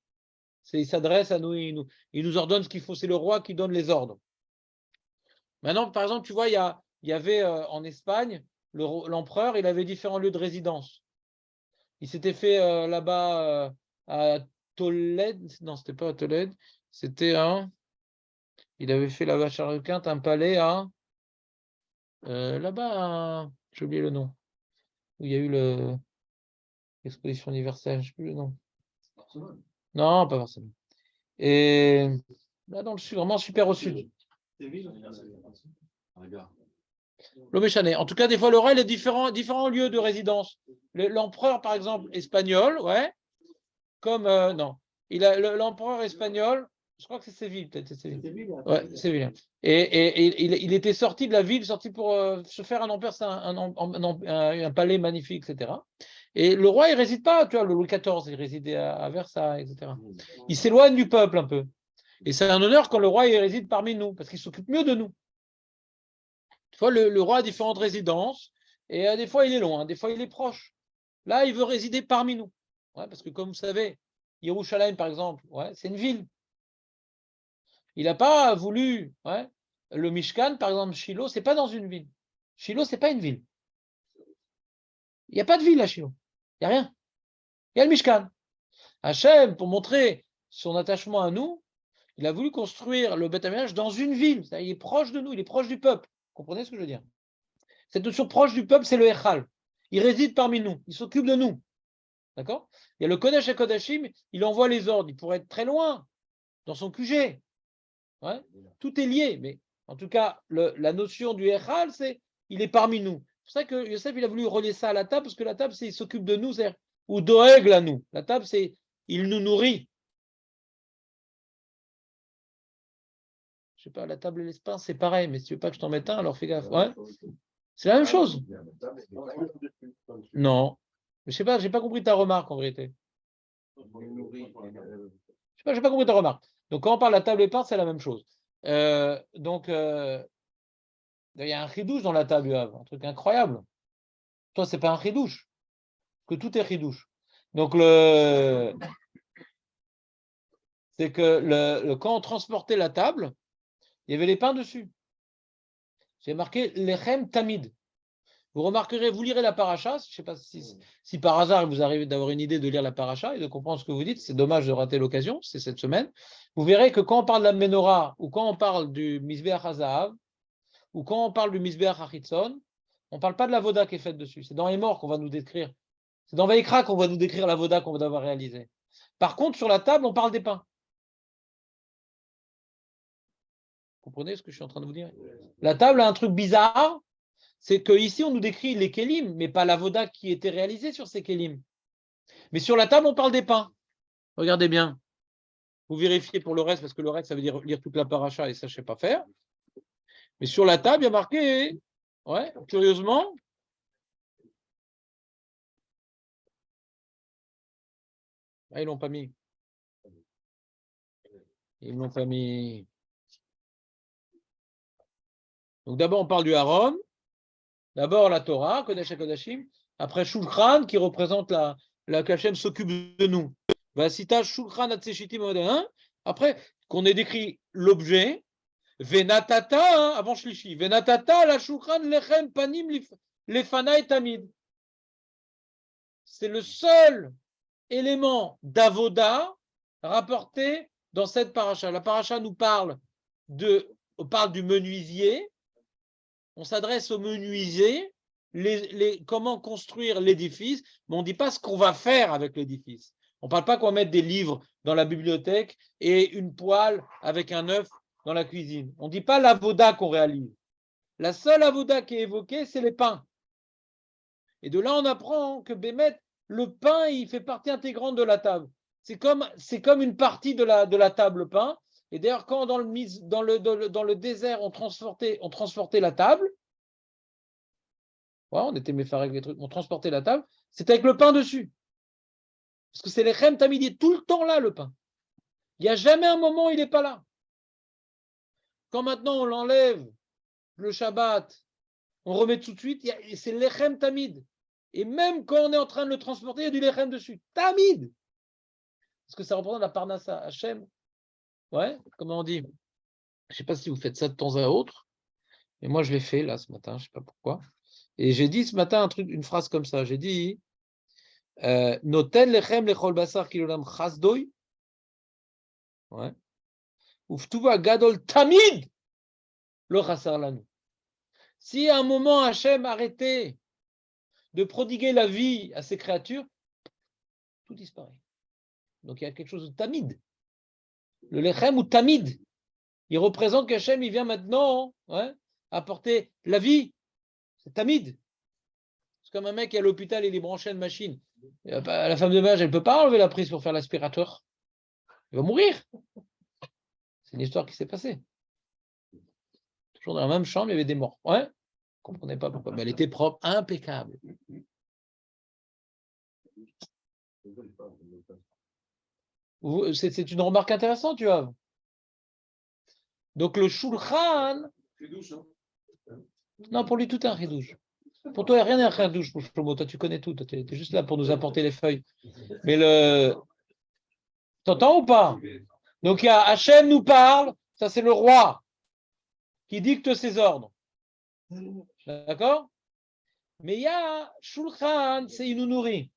Il s'adresse à nous, il nous ordonne ce qu'il faut, c'est le roi qui donne les ordres. Maintenant, par exemple, tu vois, il y avait en Espagne, l'empereur, il avait différents lieux de résidence. Il s'était fait là-bas à Tolède, non, c'était pas à Tolède, c'était il avait fait là-bas à Charles-Quint un palais là-bas, j'ai oublié le nom, où il y a eu l'exposition universelle, je ne sais plus le nom. Barcelone. Non, pas Barcelone. Et Là, dans le sud, vraiment super au sud. Regarde. Le Méchané. En tout cas, des fois, le roi, il a différents lieux de résidence. L'empereur, par exemple, espagnol, ouais, comme, non. L'empereur espagnol, je crois que c'est Séville, peut-être. C'est Séville. Ouais, Séville. Et il était sorti de la ville, sorti pour se faire un empire, un palais magnifique, etc. Et le roi, il ne réside pas, tu vois, le Louis XIV, il résidait à Versailles, etc. Il s'éloigne du peuple un peu. Et c'est un honneur quand le roi, il réside parmi nous, parce qu'il s'occupe mieux de nous. Des fois, le roi a différentes résidences, et des fois, il est loin, des fois, il est proche. Là, il veut résider parmi nous. Ouais, parce que, comme vous savez, Yerushalayim, par exemple, ouais, c'est une ville. Il n'a pas voulu. Ouais, le Mishkan, par exemple, Shiloh, ce n'est pas dans une ville. Shiloh, ce n'est pas une ville. Il n'y a pas de ville à Shiloh. Il n'y a rien. Il y a le Mishkan. Hachem, pour montrer son attachement à nous, il a voulu construire le Beth Amikdash dans une ville. Il est proche de nous, il est proche du peuple. Vous comprenez ce que je veux dire? Cette notion proche du peuple, c'est le Echal. Il réside parmi nous, il s'occupe de nous. D'accord? Il y a le Kodesh et Kodashim, il envoie les ordres. Il pourrait être très loin, dans son QG. Ouais? Tout est lié, mais en tout cas, la notion du Echal, c'est il est parmi nous. C'est pour ça que Yosef, il a voulu relier ça à la table, parce que la table, c'est il s'occupe de nous, c'est ou doègle à nous. La table, c'est il nous nourrit. Je sais pas, la table et l'espace, c'est pareil, mais si tu veux pas que je t'en mette un, alors fais gaffe. Ouais? C'est la même chose. Non. Je sais pas, j'ai pas compris ta remarque en vérité. Je sais pas, j'ai pas compris ta remarque. Donc quand on parle de la table et pain, c'est la même chose. Donc il y a un chidouche dans la table, un truc incroyable. Toi, c'est pas un chidouche, que tout est chidouche. Donc c'est que quand on transportait la table, il y avait les pains dessus. J'ai marqué lechem tamid. Vous remarquerez, vous lirez la paracha, je ne sais pas si par hasard vous arrivez d'avoir une idée de lire la paracha et de comprendre ce que vous dites, c'est dommage de rater l'occasion, c'est cette semaine. Vous verrez que quand on parle de la menorah, ou quand on parle du Mizbeach HaZahav, ou quand on parle du Mizbeach HaChitzon, on ne parle pas de la voda qui est faite dessus. C'est dans les morts qu'on va nous décrire. C'est dans Vaïkra qu'on va nous décrire la voda qu'on va devoir réaliser. Par contre, sur la table, on parle des pains. Vous comprenez ce que je suis en train de vous dire? La table a un truc bizarre, c'est qu'ici, on nous décrit les kélim, mais pas la voda qui était réalisée sur ces kélim. Mais sur la table, on parle des pains. Regardez bien. Vous vérifiez pour le reste, parce que le reste, ça veut dire lire toute la paracha, et ça, je ne sais pas faire. Mais sur la table, il y a marqué, ouais, curieusement, ah, ils ne l'ont pas mis. Ils ne l'ont pas mis. Donc d'abord, on parle du Haron. D'abord, la Torah, Kodesh HaKodashim. Après, Shulchan, qui représente la qu'Hachem s'occupe de nous. Vasita Shulchan Atzeshitim Odin. Après, qu'on ait décrit l'objet, Venatata, avant Shlishi, Venatata la Shulchan Lechem Panim Lefanai Tamid. C'est le seul élément d'avoda rapporté dans cette paracha. La paracha nous parle du menuisier. On s'adresse au menuisier, comment construire l'édifice, mais on ne dit pas ce qu'on va faire avec l'édifice. On ne parle pas qu'on va mettre des livres dans la bibliothèque et une poêle avec un œuf dans la cuisine. On ne dit pas l'avoda qu'on réalise. La seule avoda qui est évoquée, c'est les pains. Et de là, on apprend que Bémet, le pain, il fait partie intégrante de la table. C'est comme une partie de la table pain. Et d'ailleurs, quand dans le désert, on transportait la table, ouais, on était méfarés avec les trucs, on transportait la table, c'était avec le pain dessus. Parce que c'est les Chem Tamid, il est tout le temps là, le pain. Il n'y a jamais un moment où il n'est pas là. Quand maintenant on l'enlève, le Shabbat, on remet tout de suite, c'est l'Echem Tamid. Et même quand on est en train de le transporter, il y a du Lechem dessus. Tamid. Parce que ça représente la Parnassa. Hachem, ouais, comment on dit? Je ne sais pas si vous faites ça de temps à autre, mais moi je l'ai fait là ce matin, je ne sais pas pourquoi. Et j'ai dit ce matin une phrase comme ça. J'ai dit Noten lechem lechol basar kilolam chasdoy. Ouais. Uftuva gadol tamid lo chasar lanu. Si à un moment Hachem arrêtait de prodiguer la vie à ses créatures, tout disparaît. Donc il y a quelque chose de tamid. Le lechem ou tamid. il représente qu'Hachem, il vient maintenant apporter la vie. C'est tamid. C'est comme un mec qui est à l'hôpital, il est branché à une machine. La femme de ménage, elle ne peut pas enlever la prise pour faire l'aspirateur. Il va mourir. C'est une histoire qui s'est passée. Toujours dans la même chambre, il y avait des morts. Ouais. Je ne comprenais pas pourquoi. Mais elle était propre, impeccable. C'est une remarque intéressante, tu vois. Donc le Shulchan. Non, pour lui, tout est un chidouche. Pour toi, rien n'est un chidouche, pour Shlomo. Toi, tu connais tout. Tu es juste là pour nous apporter les feuilles. Mais le. T'entends ou pas? Donc, il y a Hachem nous parle, ça c'est le roi qui dicte ses ordres. D'accord? Mais il y a Shulchan, c'est il nous nourrit.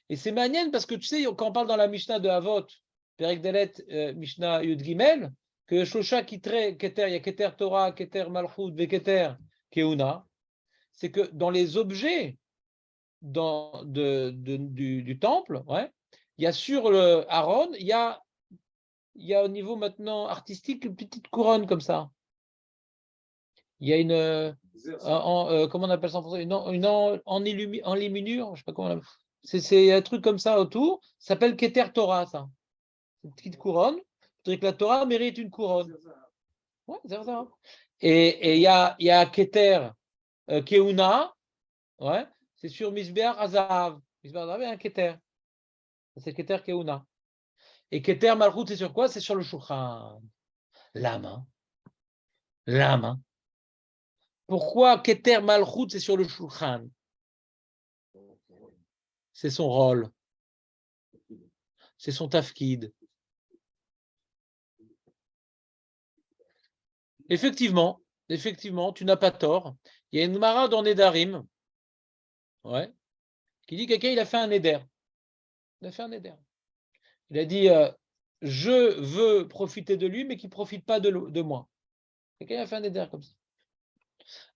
Et c'est magnifique parce que tu sais, quand on parle dans la Mishnah de Havot, Perek Dalet, Mishnah Yud Gimel, que Shosha Keter, il y a Keter Torah, Keter Malchut, Veketer Keuna, c'est que dans les objets du temple, il y a sur le Aaron, il y a au niveau maintenant artistique une petite couronne comme ça. Il y a une comment on appelle ça en français, une enluminure, je ne sais pas comment on appelle. C'est un truc comme ça autour, ça s'appelle Keter Torah, ça. Une petite couronne. Je dirais que la Torah mérite une couronne. Ouais, c'est ça. Et il y a Keter Keuna, c'est sur Misbeach Azahav. Misbeach Azahav, il y a un Keter. C'est Keter Keuna. Et Keter Malchut, c'est sur quoi? C'est sur le Shulchan. L'âme. Pourquoi Keter Malchut, c'est sur le Shulchan? C'est son rôle. C'est son tafkid. Effectivement, tu n'as pas tort. Il y a une mara dans Nedarim, qui dit quelqu'un, il a fait un Neder. Il a dit, je veux profiter de lui, mais qu'il ne profite pas de moi. Quelqu'un a fait un Neder comme ça.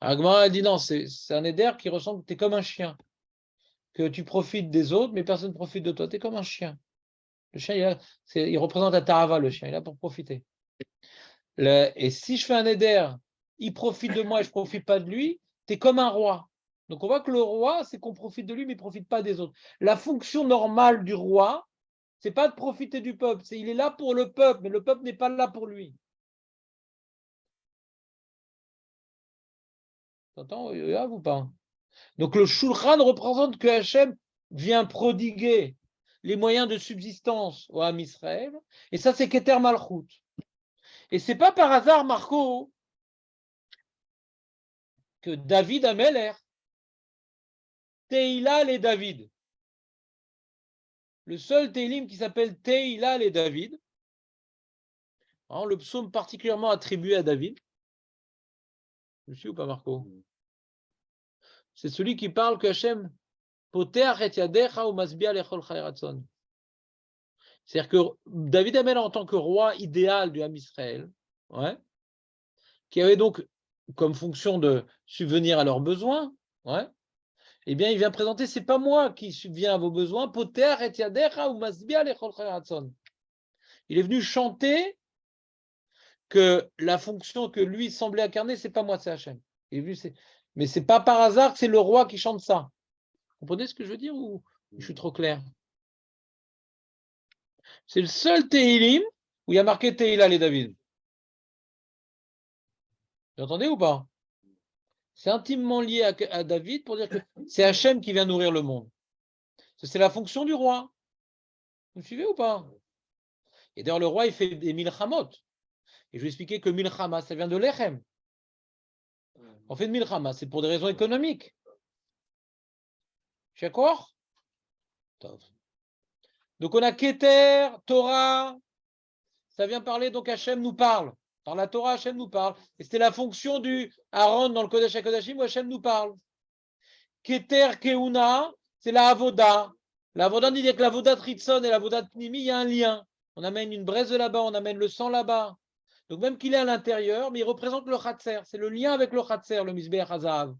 Alors, elle dit non, c'est un Neder qui ressemble, tu es comme un chien. Que tu profites des autres, mais personne ne profite de toi. Tu es comme un chien. Le chien, il représente la tarava, le chien, il est là pour profiter. Et si je fais un éder, il profite de moi et je ne profite pas de lui, tu es comme un roi. Donc on voit que le roi, c'est qu'on profite de lui, mais il ne profite pas des autres. La fonction normale du roi, ce n'est pas de profiter du peuple, il est là pour le peuple, mais le peuple n'est pas là pour lui. T'entends, Yoav, ou pas? Donc le Shulchan représente que Hachem vient prodiguer les moyens de subsistance au Ham Israël, et ça c'est Keter Malchut. Et c'est pas par hasard, Marco, que David Ameler, Teila et David, le seul Teilim qui s'appelle Teila et David, le psaume particulièrement attribué à David, je suis ou pas Marco? C'est celui qui parle que Hachem Poteach et yadecha ou masbia lechol chayratzon. C'est-à-dire que David Ameler, en tant que roi idéal du Ham Israël, qui avait donc comme fonction de subvenir à leurs besoins, eh bien, il vient présenter, c'est pas moi qui subviens à vos besoins, Poteach et yadecha ou masbia lechol chayratzon. Il est venu chanter que la fonction que lui semblait incarner, c'est pas moi, c'est Hachem. Mais c'est pas par hasard que c'est le roi qui chante ça. Vous comprenez ce que je veux dire ou je suis trop clair? C'est le seul Tehilim où il y a marqué Teila les David. Vous entendez ou pas? C'est intimement lié à David pour dire que c'est Hachem qui vient nourrir le monde. C'est la fonction du roi. Vous me suivez ou pas? Et d'ailleurs, le roi, il fait des milchamot. Et je vais expliquer que milchama, ça vient de l'Echem. On fait de milchama, c'est pour des raisons économiques. Je suis d'accord? Donc on a Keter, Torah, ça vient parler, donc Hachem nous parle. Par la Torah, Hachem nous parle. Et c'était la fonction du Aaron dans le Kodesh HaKodashim où Hachem nous parle. Keter, Keuna, c'est la Avoda. La Avoda, on dit que la Avoda Tritson et la Avoda Pnimi, il y a un lien. On amène une braise de là-bas, on amène le sang là-bas. Donc même qu'il est à l'intérieur, mais il représente le Khatser. C'est le lien avec le Khatser, le Misbeach Hazahav.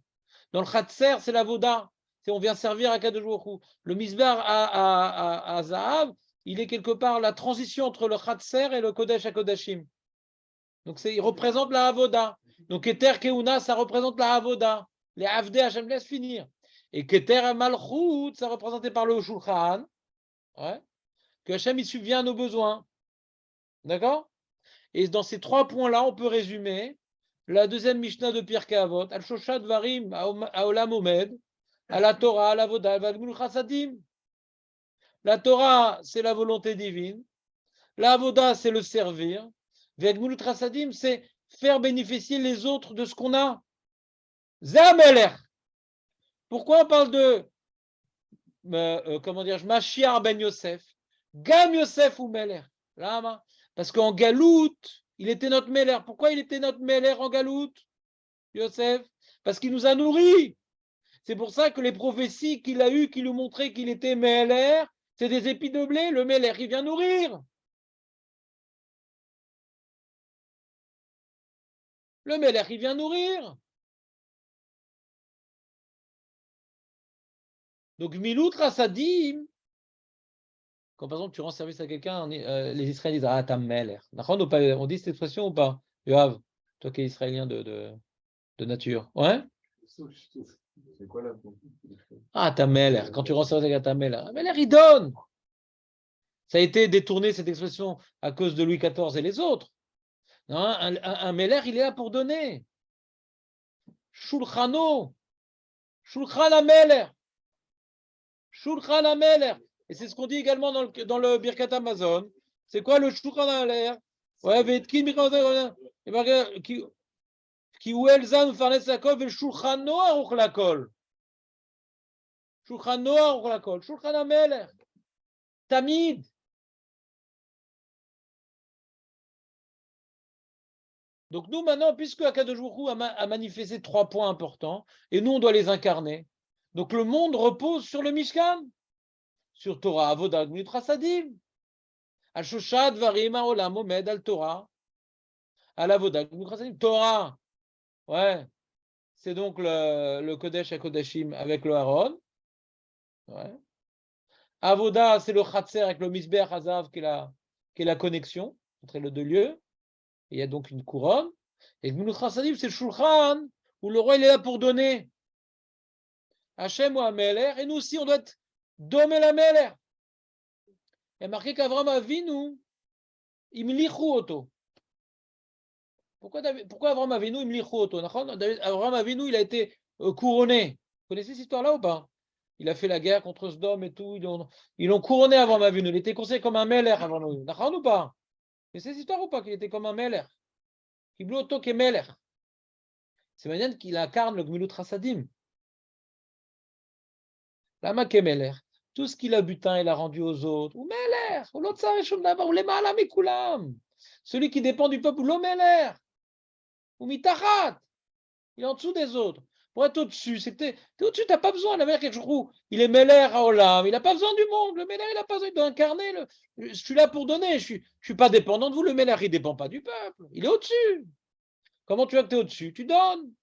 Dans le Khatser, c'est l'Avoda. On vient servir à Kadosh Baruch Hu. Le Misbeach Hazahav, il est quelque part la transition entre le Khatser et le Kodesh HaKodashim. Donc, il représente la Avoda. Donc, Keter Keuna, ça représente la Avoda. Les Avdé, Hachem laisse finir. Et Keter Malchut, ça représenté par le Shulchan. Ouais. Que Hachem, il subvient à nos besoins. D'accord? Et dans ces 3 points-là, on peut résumer la deuxième Mishnah de Pirkei Avot, Al-Shoshat Varim, Aolam Omed, à la Torah, à la Voda, à Gmul Chasadim. La Torah, c'est la volonté divine. La Voda, c'est le servir. Gmul Chasadim, c'est faire bénéficier les autres de ce qu'on a. Zameler. Pourquoi on parle de, Mashiach ben Yosef, Gam Yosef ou Meler? Lama. Parce qu'en Galout, il était notre Meler. Pourquoi il était notre Meler en Galout, Yosef? Parce qu'il nous a nourris. C'est pour ça que les prophéties qu'il a eues, qui lui montraient qu'il était Meler, c'est des épis de blé. Le Meler, il vient nourrir. Le Meler, il vient nourrir. Donc, Milut Rasadim, quand par exemple tu rends service à quelqu'un, les Israéliens disent « Ah, t'as Meler ». On dit cette expression ou pas? Yoav, toi qui es israélien de nature. Ouais? C'est quoi la... Ah, t'as Meler. Quand tu rends service à quelqu'un, t'as Meler. Meler, il donne. Ça a été détourné, cette expression, à cause de Louis XIV et les autres. Non, un Meler, il est là pour donner. Shulchano. Shulchan HaMeler. Shulchan HaMeler. Et c'est ce qu'on dit également dans le Birkat Amazon. C'est quoi le Shulchan HaMeler? Ouais, Vetkin Birkat qui ou Elzan Farnes Lakol, ve Shulchano Aruch Lakol. Shulchano Aruch Lakol. Shulchan HaMeler. Tamid. Donc nous, maintenant, puisque Akadosh Baruch Hu a manifesté 3 points importants, et nous, on doit les incarner. Donc le monde repose sur le Mishkan, sur Torah, Avodah, Gmut Chasadim, Al-Shoshat, Varim, Olam, Omed, Al-Torah, Al-Avodah, Gmut Chasadim. Torah, ouais, c'est donc le Kodesh HaKodashim avec le Aaron. Ouais. Avodah, c'est le Chatzer avec le Misber Hazav, qui est la connexion entre les 2 lieux. Il y a donc une couronne. Et Gmul Chasadim, c'est le Shulchan, où le roi il est là pour donner. Hachem ou Ameler, et nous aussi on doit être Domé la Meler. Il y a marqué qu'Avram Avinu, Imlichu Oto. Pourquoi Avram Avinu, Imlichu Oto? Avram Avinu, il a été couronné. Vous connaissez cette histoire-là ou pas? Il a fait la guerre contre Sodome et tout. Ils l'ont couronné Avram Avinu. Il était considéré comme un Meler avant nous. D'accord ou pas? Mais c'est cette histoire ou pas qu'il était comme un Meler? Kiblu Oto ke Meler. C'est manière qu'il incarne le Gmilut Chasadim. Lama ke Meler. Tout ce qu'il a butin, il a rendu aux autres. Ou Meler, ou l'autre ça, ou les Maalam et Kulam. Celui qui dépend du peuple, ou Meler. Ou Mitachat. Il est en dessous des autres. Pour être au-dessus, t'es au-dessus, tu n'as pas besoin. La Meler, quelque chose, il est Meler à Olam. Il n'a pas besoin du monde. Le Meler, il n'a pas besoin d'incarner. Je suis là pour donner. Je ne suis pas dépendant de vous. Le Meler, il ne dépend pas du peuple. Il est au-dessus. Comment tu vois que tu es au-dessus? Tu donnes.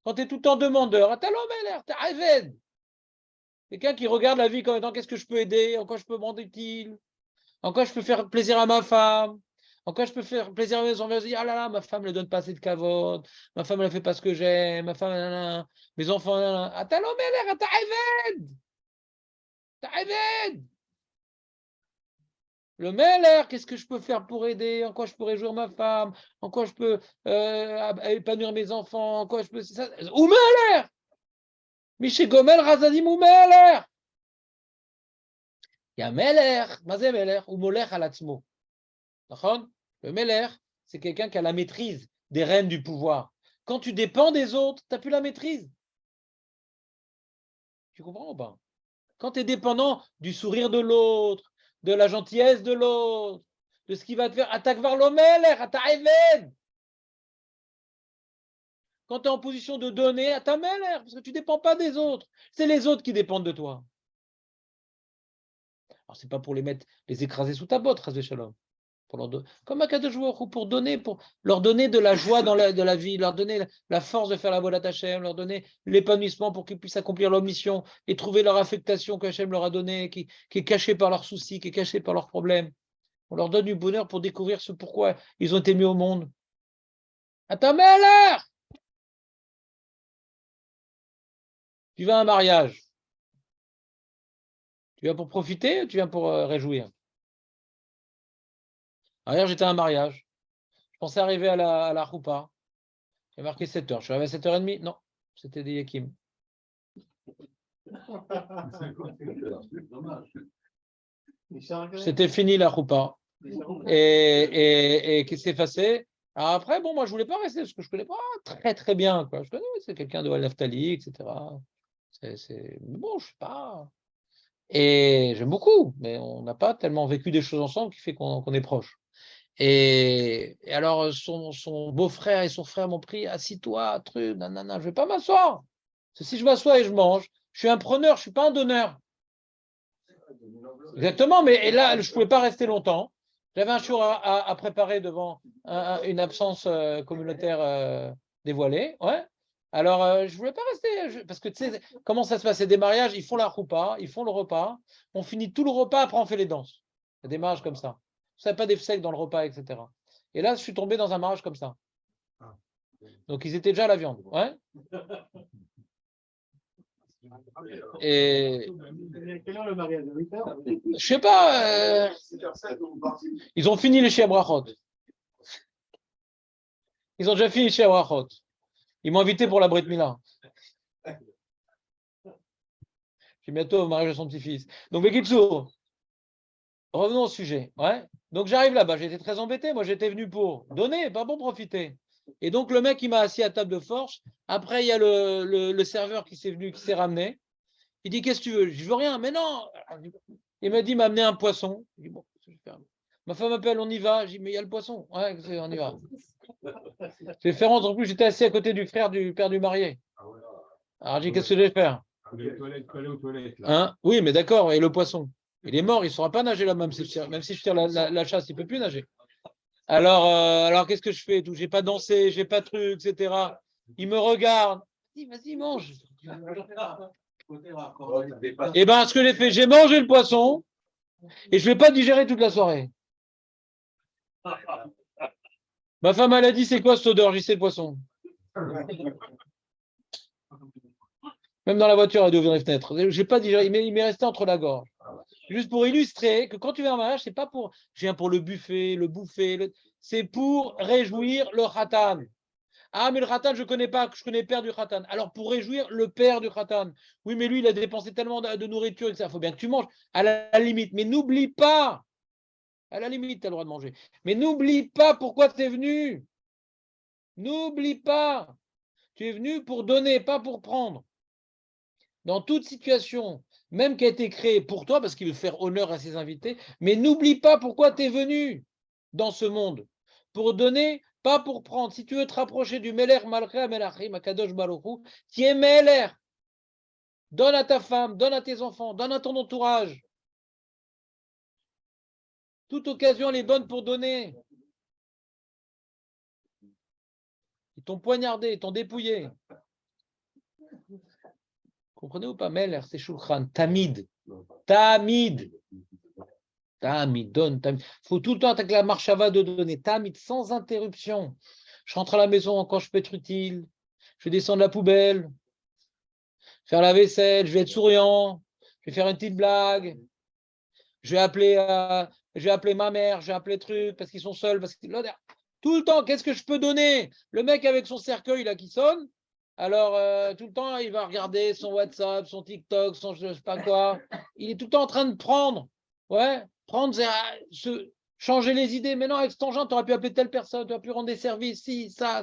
Quand tu es tout le temps demandeur, ah, t'as Meler, t'as Aved. Quelqu'un qui regarde la vie comme étant qu'est-ce que je peux aider, en quoi je peux me rendre utile, en quoi je peux faire plaisir à ma femme, en quoi je peux faire plaisir à mes enfants. Ah là là, ma femme ne donne pas assez de kavod, ma femme ne fait pas ce que j'aime, ma femme, mes enfants, ah t'as Meler, t'as Aved. Le Meler, qu'est-ce que je peux faire pour aider, en quoi je peux réjouir ma femme, en quoi je peux épanouir mes enfants, en quoi je peux. Ou Meler! Miché Gomel, Razadim ou Meler. Il y a Meler, Mazé Meler, ou Moler Alatzmo. Le Meler, c'est quelqu'un qui a la maîtrise des rênes du pouvoir. Quand tu dépends des autres, tu n'as plus la maîtrise. Tu comprends ou pas? Quand tu es dépendant du sourire de l'autre, de la gentillesse de l'autre, de ce qui va te faire attaque vers le Meler, à ta Eved. Quand tu es en position de donner à ta Meler, parce que tu ne dépends pas des autres. C'est les autres qui dépendent de toi. Alors, ce n'est pas pour les écraser sous ta botte, Chazvé Shalom. Comme Akadosh Baruch Hu, pour leur donner de la joie de la vie, leur donner la force de faire la Vodat Hashem, leur donner l'épanouissement pour qu'ils puissent accomplir leur mission et trouver leur affectation qu'Hachem leur a donnée, qui est cachée par leurs soucis, qui est cachée par leurs problèmes. On leur donne du bonheur pour découvrir ce pourquoi ils ont été mis au monde. Attends, mais alors, tu vas à un mariage. Tu viens pour profiter ou tu viens pour réjouir? Hier, j'étais à un mariage. Je pensais arriver à la choupa. J'ai marqué 7 heures. Je suis arrivé à 7h30. Non, c'était des yakim. C'était fini la choupa. Et qu'est-ce qui s'est passé? Alors après, bon, moi, je voulais pas rester parce que je connais pas très, très bien. Quoi. Je connais, c'est quelqu'un de Al-Naftali, etc. Bon, je sais pas. Et j'aime beaucoup, mais on n'a pas tellement vécu des choses ensemble qui fait qu'on est proches. Et alors, son beau-frère et son frère m'ont pris, assis-toi, truc, nanana, je ne vais pas m'asseoir. Parce que si je m'assois et je mange, je suis un preneur, je ne suis pas un donneur. Exactement, mais et là, je ne pouvais pas rester longtemps. J'avais un jour à préparer devant une absence communautaire dévoilée. Ouais. Alors, je ne voulais pas rester, parce que tu sais, comment ça se passe? C'est des mariages, ils font la roupa, ils font le repas, on finit tout le repas, après on fait les danses. C'est des mariages comme ça. Vous savez pas des secs dans le repas, etc. Et là, je suis tombé dans un mariage comme ça. Donc, ils étaient déjà à la viande. Ouais. Et je sais pas, ils ont fini les Shia Brachot. Ils ont déjà fini les Shia Brachot. Ils m'ont invité pour la Brit Mila. Je suis bientôt au mariage de son petit-fils. Donc, Bekitsour, revenons au sujet. Ouais. Donc, j'arrive là-bas. J'étais très embêté. Moi, j'étais venu pour donner, pas pour profiter. Et donc, le mec, il m'a assis à table de force. Après, il y a le serveur qui s'est ramené. Il dit, qu'est-ce que tu veux? Je veux rien. Mais non. Il m'a dit, il m'a amené un poisson. Je dis, bon, je vais faire. Ma femme m'appelle, on y va. Je dis, mais il y a le poisson. Ouais, on y va. Je vais faire rentrer. En plus, j'étais assis à côté du frère du père du marié. Alors, je dis, qu'est-ce que je vais faire? Hein? Oui, mais d'accord. Et le poisson? Il est mort. Il ne saura pas nager là, même si je tire la chasse, il ne peut plus nager. Alors qu'est-ce que je fais? Je n'ai pas dansé, je n'ai pas de truc, etc. Il me regarde. Il dit, vas-y, mange. Et bien, ce que j'ai fait, j'ai mangé le poisson et je ne vais pas digérer toute la soirée. Ma femme, elle a dit, c'est quoi cette odeur? J'ai dit, c'est le poisson. Même dans la voiture, elle a dû ouvrir les fenêtres. J'ai pas digéré, il m'est resté entre la gorge. Juste pour illustrer que quand tu viens en mariage, c'est pas pour, je viens pour le buffet, le bouffer, c'est pour réjouir le khatan. Ah, mais le khatan, je connais pas, je connais le père du khatan. Alors, pour réjouir le père du khatan. Oui, mais lui, il a dépensé tellement de nourriture, etc. Il faut bien que tu manges, à la limite. Mais n'oublie pas, à la limite, tu as le droit de manger. Mais n'oublie pas pourquoi tu es venu. N'oublie pas. Tu es venu pour donner, pas pour prendre. Dans toute situation, même qui a été créée pour toi, parce qu'il veut faire honneur à ses invités, mais n'oublie pas pourquoi tu es venu dans ce monde. Pour donner, pas pour prendre. Si tu veux te rapprocher du Meler Malcha Melachim Akadosh Baruch Hu, qui est Meler, donne à ta femme, donne à tes enfants, donne à ton entourage. Toute occasion, elle est bonne pour donner. Ils t'ont poignardé, ils t'ont dépouillé. Comprenez ou pas? Meler, c'est Shulchan, Tamid. Tamid. Tamid, donne, Tamid. Il faut tout le temps avec la marchava de donner. Tamid, sans interruption. Je rentre à la maison quand je peux être utile. Je vais descendre la poubelle, faire la vaisselle, je vais être souriant, je vais faire une petite blague. Je vais appeler ma mère, je vais appeler truc parce qu'ils sont seuls. Tout le temps, qu'est-ce que je peux donner? Le mec avec son cercueil là qui sonne. Alors, tout le temps, il va regarder son WhatsApp, son TikTok, son je ne sais pas quoi. Il est tout le temps en train de prendre. Ouais, prendre, changer les idées. Mais non, avec cet engin, tu aurais pu appeler telle personne, tu aurais pu rendre des services, si, ça.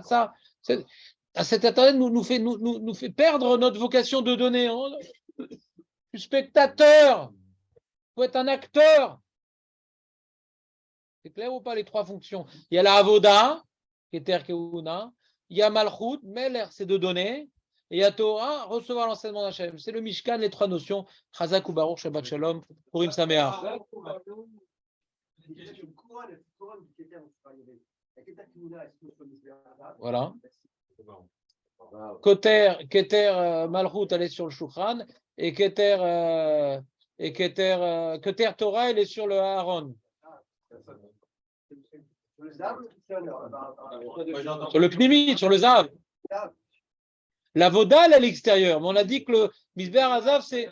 Cet Internet nous fait perdre notre vocation de donner. Du spectateur. Il faut être un acteur. C'est clair ou pas les trois fonctions? Il y a la Avoda, Keter Keuna. Il y a Malchut, Meler, c'est de donner. Et il y a Torah, recevoir l'enseignement d'Hachem. C'est le Mishkan, les trois notions. Chazak ou Baruch, Shabbat Shalom, Purim Sameach. Voilà. Keter Malchut, elle est sur le Shulchan. Et Keter Torah, elle est sur le Aaron. Sur le pnimi, sur le zav. La vodale à l'extérieur. Mais on a dit que le misber hazav, c'est.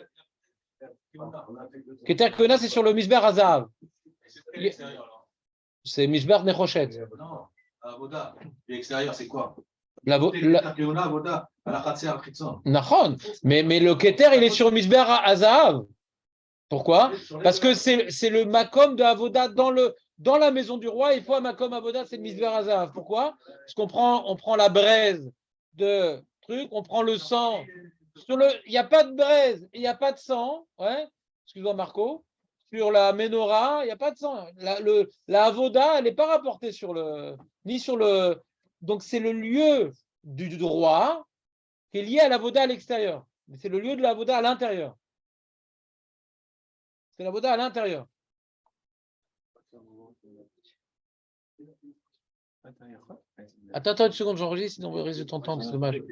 Keter Kona, c'est sur le misber hazav. C'est misber nechoshet. Non, Avoda, l'extérieur, c'est quoi? Nahon. Mais le keter, il est sur le misber hazav. Pourquoi? Parce que c'est le makom de avoda dans la maison du roi. Il faut un makom avoda, c'est le misber hazav. Pourquoi? Parce qu'on prend la braise de truc, on prend le sang. Il n'y a pas de braise, il n'y a pas de sang. Ouais. Excuse-moi Marco. Sur la menorah, il n'y a pas de sang. La avoda, elle n'est pas rapportée ni sur le. Donc c'est le lieu du roi qui est lié à l'avoda à l'extérieur. Mais c'est le lieu de l'avoda à l'intérieur. C'est l'avoda à l'intérieur. Attends une seconde, j'enregistre, sinon on va risquer de t'entendre, c'est dommage.